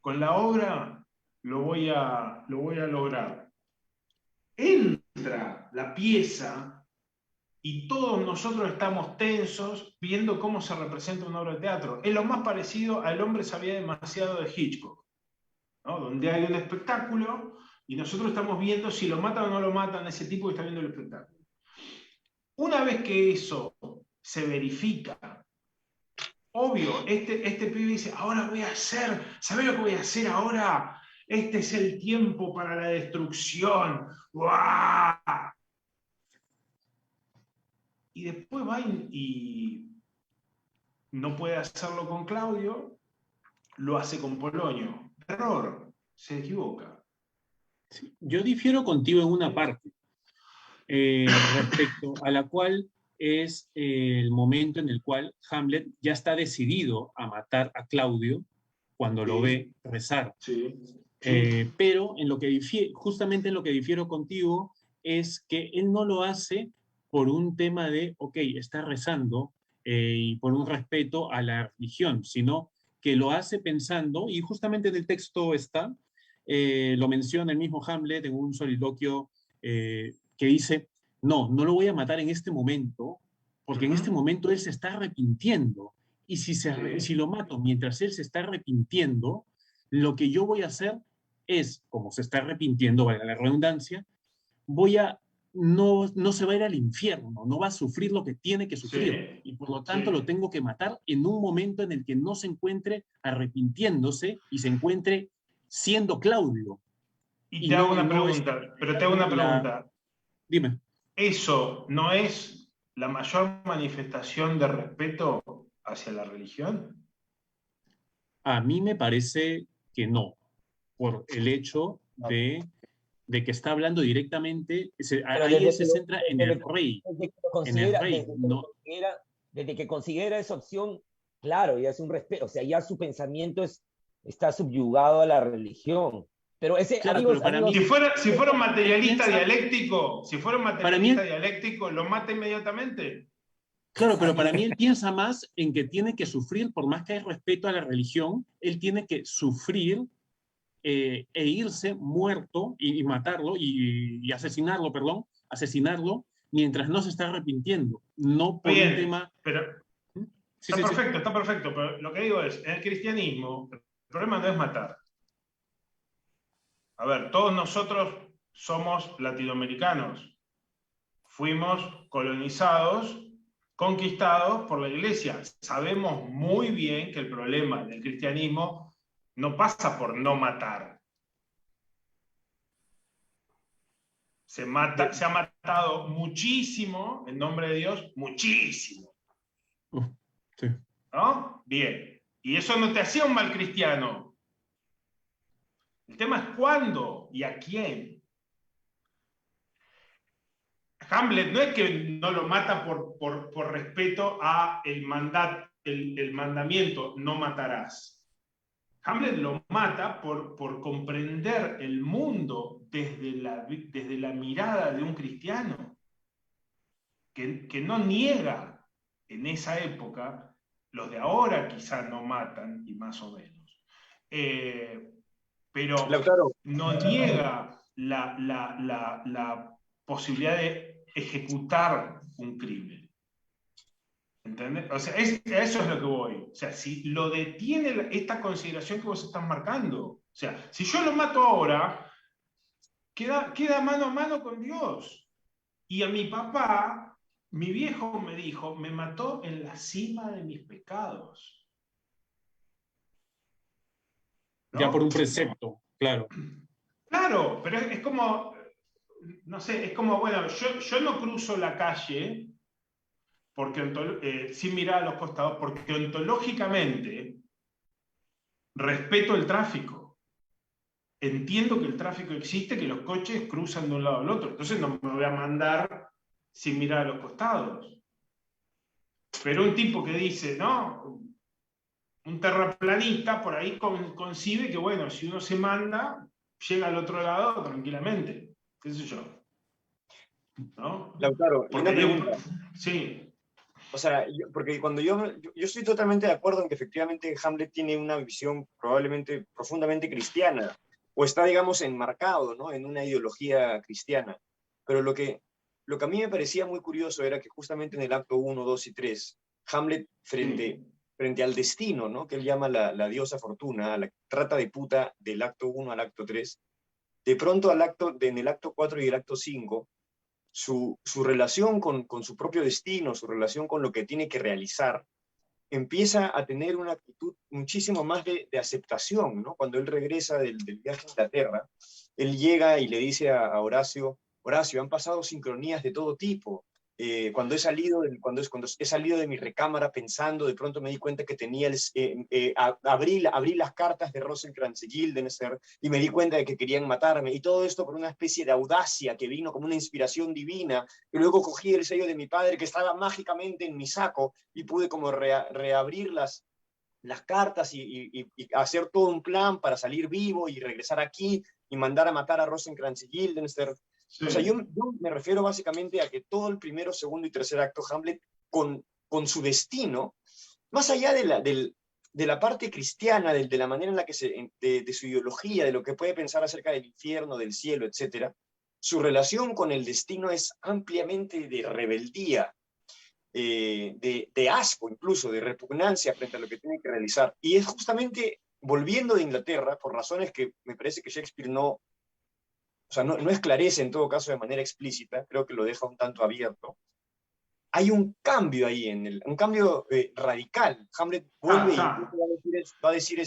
Speaker 4: Con la obra lo voy a lograr. Entra la pieza y todos nosotros estamos tensos viendo cómo se representa una obra de teatro. Es lo más parecido a El hombre sabía demasiado de Hitchcock, ¿no? Donde hay un espectáculo y nosotros estamos viendo si lo matan o no lo matan a ese tipo que está viendo el espectáculo. Una vez que eso se verifica, obvio, este pibe dice, ahora voy a hacer, ¿sabés lo que voy a hacer ahora? Este es el tiempo para la destrucción. ¡Uah! Y después va y no puede hacerlo con Claudio, lo hace con Polonio. Error, se equivoca.
Speaker 5: Sí, yo difiero contigo en una parte, respecto a la cual es el momento en el cual Hamlet ya está decidido a matar a Claudio cuando lo ve rezar.
Speaker 4: Sí.
Speaker 5: Pero en lo que justamente en lo que difiero contigo es que él no lo hace por un tema de, ok, está rezando y por un respeto a la religión, sino que lo hace pensando, y justamente en el texto está, lo menciona el mismo Hamlet en un soliloquio que dice, no lo voy a matar en este momento, porque en este momento él se está arrepintiendo, y si lo mato mientras él se está arrepintiendo, lo que yo voy a hacer es, como se está arrepintiendo, valga la redundancia, no se va a ir al infierno, no va a sufrir lo que tiene que sufrir. Y por lo tanto lo tengo que matar en un momento en el que no se encuentre arrepintiéndose y se encuentre siendo Claudio.
Speaker 4: Y te hago una pregunta, pero te hago una pregunta.
Speaker 5: Dime.
Speaker 4: ¿Eso no es la mayor manifestación de respeto hacia la religión?
Speaker 5: A mí me parece que no, por el hecho de que está hablando directamente, ahí él se centra en el rey.
Speaker 1: Desde que considera esa opción, claro, ya es un respeto, o sea, ya su pensamiento está subyugado a la religión. Pero ese,
Speaker 5: claro,
Speaker 1: amigos,
Speaker 5: pero
Speaker 1: amigos,
Speaker 4: si fuera un materialista dialéctico, dialéctico, ¿lo mata inmediatamente?
Speaker 5: Claro, pero para mí él piensa más en que tiene que sufrir, por más que hay respeto a la religión, él tiene que sufrir e irse muerto y matarlo y asesinarlo, asesinarlo mientras no se está arrepintiendo, no por un tema...
Speaker 4: Pero está perfecto, pero lo que digo es, en el cristianismo, el problema no es matar. A ver, todos nosotros somos latinoamericanos. Fuimos colonizados, conquistados por la Iglesia. Sabemos muy bien que el problema del cristianismo no pasa por no matar. Se ha matado muchísimo, en nombre de Dios, muchísimo.
Speaker 5: Sí.
Speaker 4: ¿No? Bien. Y eso no te hacía un mal cristiano. El tema es cuándo y a quién. Hamlet no es que no lo mata por respeto a el mandamiento, no matarás. Hamlet lo mata por comprender el mundo desde la mirada de un cristiano, que no niega en esa época. Los de ahora quizá no matan, y más o menos. Pero
Speaker 3: Lautaro,
Speaker 4: no niega la posibilidad de ejecutar un crimen. ¿Entendés? O sea, a eso es lo que voy. O sea, si lo detiene esta consideración que vos estás marcando, o sea, si yo lo mato ahora, queda mano a mano con Dios. Y a mi papá, mi viejo me dijo, me mató en la cima de mis pecados. ¿No?
Speaker 5: Ya por un precepto, claro.
Speaker 4: Claro, pero es como, no sé, es como, bueno, yo no cruzo la calle porque, sin mirar a los costados, porque ontológicamente respeto el tráfico. Entiendo que el tráfico existe, que los coches cruzan de un lado al otro. Entonces no me voy a mandar sin mirar a los costados. Pero un tipo que dice, ¿no? Un terraplanista por ahí concibe que, bueno, si uno se manda, llega al otro lado tranquilamente. ¿Qué sé yo? ¿No?
Speaker 3: Lautaro, y una pregunta.
Speaker 4: Sí.
Speaker 3: O sea, porque cuando yo estoy totalmente de acuerdo en que efectivamente Hamlet tiene una visión probablemente profundamente cristiana, o está, digamos, enmarcado, ¿no?, en una ideología cristiana. Pero lo que a mí me parecía muy curioso era que justamente en el acto 1, 2 y 3, Hamlet frente al destino, ¿no?, que él llama la diosa fortuna, a la trata de puta del acto 1 al acto 3, de pronto en el acto 4 y el acto 5, su relación con su propio destino, su relación con lo que tiene que realizar, empieza a tener una actitud muchísimo más de aceptación, ¿no? Cuando él regresa del viaje a Inglaterra, él llega y le dice a Horacio, Horacio, han pasado sincronías de todo tipo. Cuando he salido de mi recámara pensando, de pronto me di cuenta que tenía abrí las cartas de Rosencrantz y Guildenstern y me di cuenta de que querían matarme, y todo esto por una especie de audacia que vino como una inspiración divina, y luego cogí el sello de mi padre que estaba mágicamente en mi saco y pude como reabrir las cartas y hacer todo un plan para salir vivo y regresar aquí y mandar a matar a Rosencrantz y Guildenstern. Sí. O sea, yo me refiero básicamente a que todo el primero, segundo y tercer acto, Hamlet, con su destino, más allá de la parte cristiana, de la manera en la que de su ideología, de lo que puede pensar acerca del infierno, del cielo, etc., su relación con el destino es ampliamente de rebeldía, de asco incluso, de repugnancia frente a lo que tiene que realizar. Y es justamente volviendo de Inglaterra, por razones que me parece que Shakespeare no esclarece en todo caso de manera explícita, creo que lo deja un tanto abierto. Hay un cambio ahí, un cambio radical. Hamlet vuelve y va a decir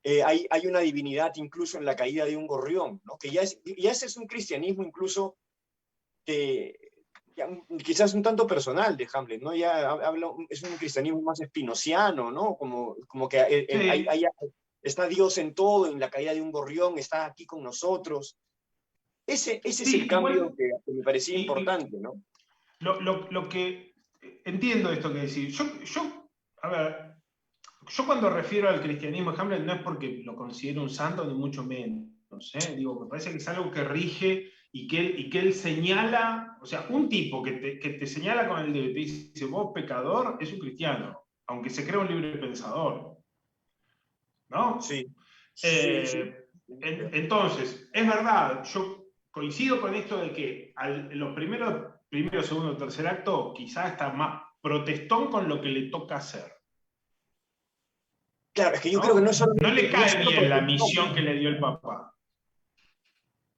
Speaker 3: hay una divinidad incluso en la caída de un gorrión, ¿no? Que ya ese es un cristianismo incluso quizás un tanto personal de Hamlet, ¿no? Es un cristianismo más espinociano, ¿no? Como que está Dios en todo, en la caída de un gorrión, está aquí con nosotros. Ese es el cambio que me parecía importante, ¿no?
Speaker 4: Lo que entiendo esto que decís. A ver, yo cuando refiero al cristianismo de Hamlet no es porque lo considero un santo, ni mucho menos. Digo, me parece que es algo que rige y que él señala, o sea, un tipo que te señala con el dedo y te dice, vos pecador, es un cristiano, aunque se crea un libre pensador. ¿No?
Speaker 3: Sí.
Speaker 4: Entonces, es verdad, yo coincido con esto de que los primero, segundo, tercer acto quizás está más protestón con lo que le toca hacer.
Speaker 3: Claro, es que yo creo que no es solo...
Speaker 4: No le cae bien la misión que le dio el papá.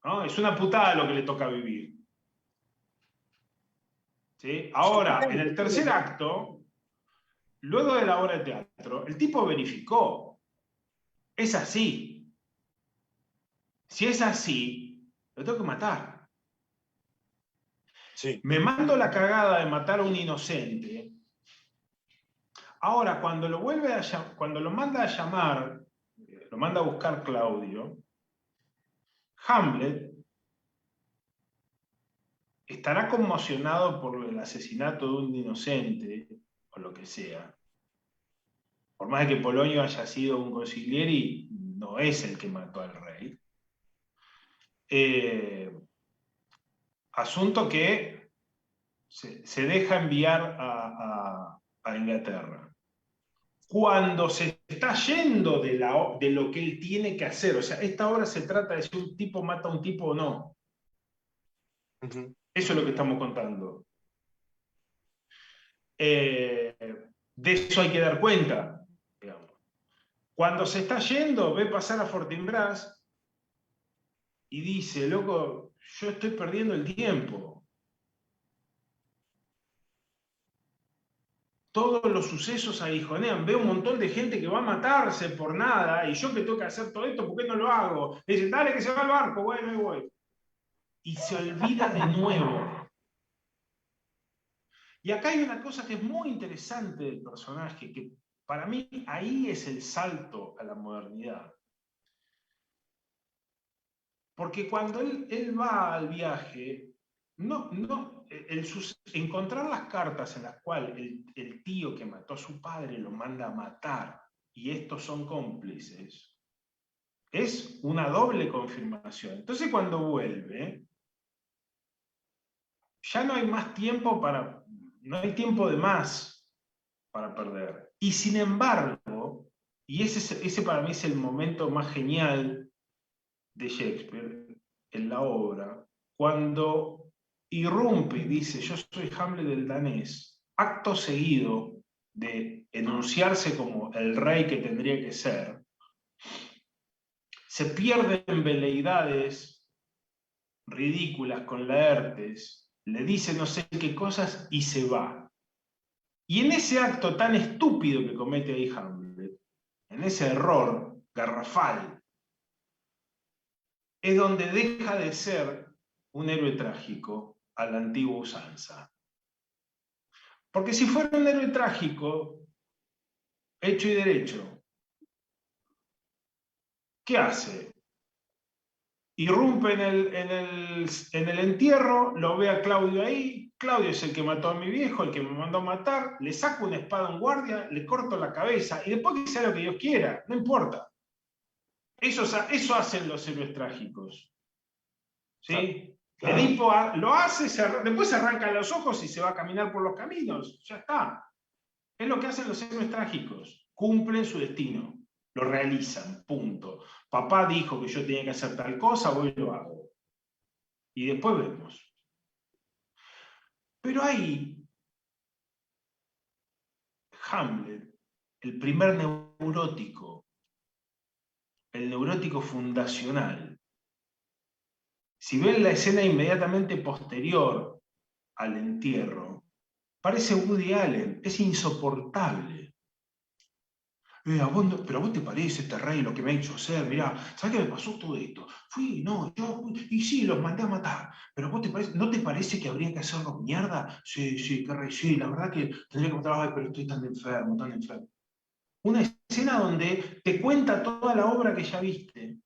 Speaker 4: ¿no? Es una putada lo que le toca vivir. ¿Sí? Ahora, en el tercer acto, luego de la obra de teatro, el tipo verificó. Es así. Si es así, lo tengo que matar.
Speaker 3: Sí.
Speaker 4: Me mando la cagada de matar a un inocente. Ahora, cuando lo manda a llamar, lo manda a buscar Claudio, Hamlet estará conmocionado por el asesinato de un inocente, o lo que sea. Por más de que Polonio haya sido un consigliere, no es el que mató al rey. Asunto que se deja enviar a Inglaterra. Cuando se está yendo de lo que él tiene que hacer, o sea, esta obra se trata de si un tipo mata a un tipo o no.
Speaker 3: Uh-huh.
Speaker 4: Eso es lo que estamos contando. De eso hay que dar cuenta, digamos. Cuando se está yendo, ve pasar a Fortinbras y dice, loco, yo estoy perdiendo el tiempo. Todos los sucesos aguijonean, veo un montón de gente que va a matarse por nada, y yo que tengo que hacer todo esto, ¿por qué no lo hago? Le dicen, dale que se va al barco, bueno, ahí voy. Y se olvida de nuevo. Y acá hay una cosa que es muy interesante del personaje, que para mí ahí es el salto a la modernidad. Porque cuando él va al viaje, encontrar las cartas en las cuales el tío que mató a su padre lo manda a matar y estos son cómplices, es una doble confirmación. Entonces cuando vuelve, ya no hay más tiempo no hay tiempo de más para perder. Y sin embargo, y ese para mí es el momento más genial de Shakespeare en la obra, cuando irrumpe y dice, yo soy Hamlet del danés, acto seguido de enunciarse como el rey que tendría que ser, se pierde en veleidades ridículas con Laertes, le dice no sé qué cosas y se va. Y en ese acto tan estúpido que comete ahí Hamlet, en ese error garrafal, es donde deja de ser un héroe trágico a la antigua usanza. Porque si fuera un héroe trágico, hecho y derecho, ¿qué hace? Irrumpe en el entierro, lo ve a Claudio ahí, Claudio es el que mató a mi viejo, el que me mandó a matar, le saco una espada a un guardia, le corto la cabeza, y después que sea lo que Dios quiera, no importa. Eso hacen los héroes trágicos. ¿Sí? Claro. Edipo lo hace, después se arranca los ojos y se va a caminar por los caminos. Ya está. Es lo que hacen los héroes trágicos. Cumplen su destino. Lo realizan. Punto. Papá dijo que yo tenía que hacer tal cosa, voy y lo hago. Y después vemos. Pero ahí, Hamlet, el primer neurótico, el neurótico fundacional, si ven la escena inmediatamente posterior al entierro, parece Woody Allen, es insoportable. Pero a vos te parece este rey lo que me ha hecho hacer, mirá, ¿sabes qué me pasó todo esto? Y sí, los mandé a matar, pero vos ¿no te parece que habría que hacerlos mierda? Sí, qué rey, sí, la verdad que tendría que matar, pero estoy tan enfermo, tan enfermo. Una escena donde te cuenta toda la obra que ya viste.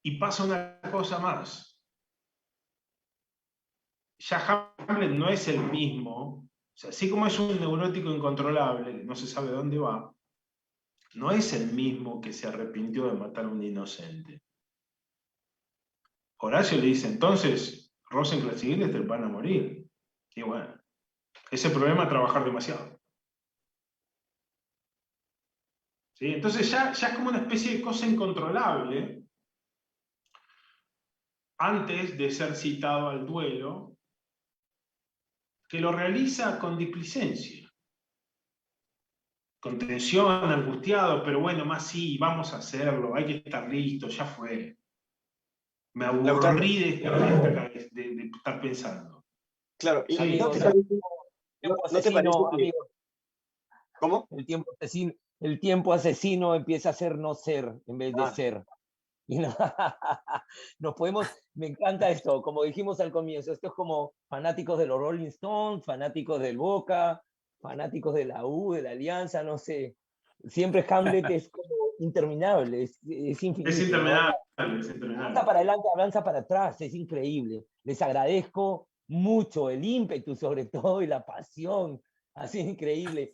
Speaker 4: Y pasa una cosa más. Ya Hamlet no es el mismo, o sea, así como es un neurótico incontrolable, que no se sabe dónde va, no es el mismo que se arrepintió de matar a un inocente. Horacio le dice, entonces, Rosencrantz y Guildenstern van a morir. Y bueno, ese problema es trabajar demasiado. ¿Sí? Entonces ya es como una especie de cosa incontrolable antes de ser citado al duelo, que lo realiza con displicencia, con tensión, angustiado, pero bueno, más sí, vamos a hacerlo, hay que estar listo, ya fue. Me aburrí de estar pensando.
Speaker 3: Claro, y
Speaker 1: Sí,
Speaker 3: ¿no
Speaker 1: o
Speaker 3: te
Speaker 1: sea,
Speaker 3: parece,
Speaker 1: tiempo
Speaker 3: no te parece
Speaker 1: asesino,
Speaker 3: que-
Speaker 1: amigo.
Speaker 3: ¿Cómo?
Speaker 1: El tiempo asesino empieza a ser no ser en vez de
Speaker 3: Ah.
Speaker 1: ser. Y no, nos podemos, me encanta esto, como dijimos al comienzo, esto es como fanáticos de los Rolling Stones, fanáticos del Boca, fanáticos de la U, de la Alianza, no sé. Siempre Hamlet es como interminable, es infinito.
Speaker 4: Es
Speaker 1: ¿no?
Speaker 4: interminable, es
Speaker 1: Avanza
Speaker 4: interminable.
Speaker 1: para adelante, avanza para atrás, es increíble. Les agradezco mucho el ímpetu sobre todo y la pasión, así increíble.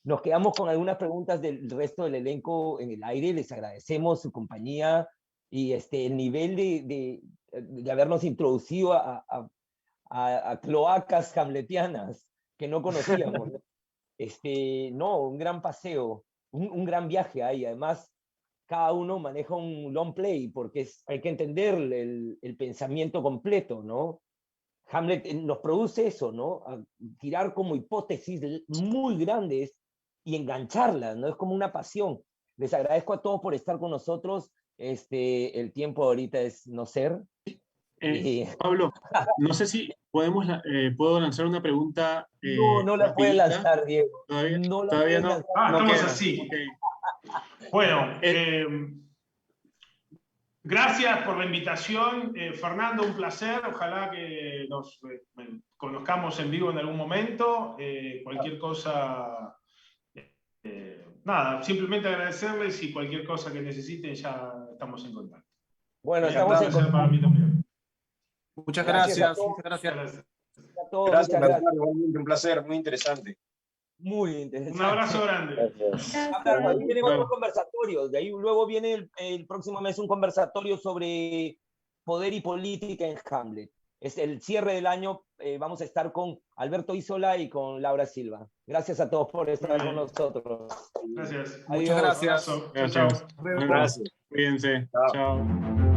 Speaker 1: Nos quedamos con algunas preguntas del resto del elenco en el aire, les agradecemos su compañía y el nivel de habernos introducido a cloacas hamletianas que no conocíamos. No, un gran paseo, un gran viaje ahí. Además, cada uno maneja un long play porque hay que entender el pensamiento completo, ¿no? Hamlet nos produce eso, ¿no? A tirar como hipótesis muy grandes y engancharlas, ¿no? Es como una pasión. Les agradezco a todos por estar con nosotros. El tiempo ahorita es no ser.
Speaker 5: Pablo, no sé si puedo lanzar una pregunta.
Speaker 1: No la puede
Speaker 5: rapidita.
Speaker 1: lanzar, Diego.
Speaker 5: Todavía
Speaker 1: No la
Speaker 5: todavía
Speaker 1: puede
Speaker 5: no.
Speaker 1: lanzar.
Speaker 4: Ah,
Speaker 5: No
Speaker 4: estamos
Speaker 5: queda.
Speaker 4: así.
Speaker 5: Ok.
Speaker 4: Bueno, gracias por la invitación. Fernando, un placer. Ojalá que nos conozcamos en vivo en algún momento. Cualquier cosa, nada, simplemente agradecerles y cualquier cosa que necesiten ya estamos en contacto.
Speaker 1: Bueno, estamos en
Speaker 4: Placer para mí también.
Speaker 6: Muchas
Speaker 1: Gracias a
Speaker 6: gracias.
Speaker 1: todos.
Speaker 6: Muchas gracias.
Speaker 4: Gracias.
Speaker 1: A todos,
Speaker 3: Gracias,
Speaker 1: muchas gracias.
Speaker 3: Bernardo, igualmente un placer, muy interesante.
Speaker 1: Muy interesante.
Speaker 4: Un abrazo grande.
Speaker 1: Abrazo. Ahí vienen otros conversatorios. De ahí luego viene el próximo mes un conversatorio sobre poder y política en Hamlet. Es el cierre del año. Vamos a estar con Alberto Isola y con Laura Silva. Gracias a todos por estar con nosotros.
Speaker 4: Gracias.
Speaker 6: Muchas gracias.
Speaker 4: Abrazo.
Speaker 5: Gracias.
Speaker 4: Chao, chao.
Speaker 5: Bueno,
Speaker 3: Gracias.
Speaker 5: Cuídense.
Speaker 3: Chao.
Speaker 5: Chao.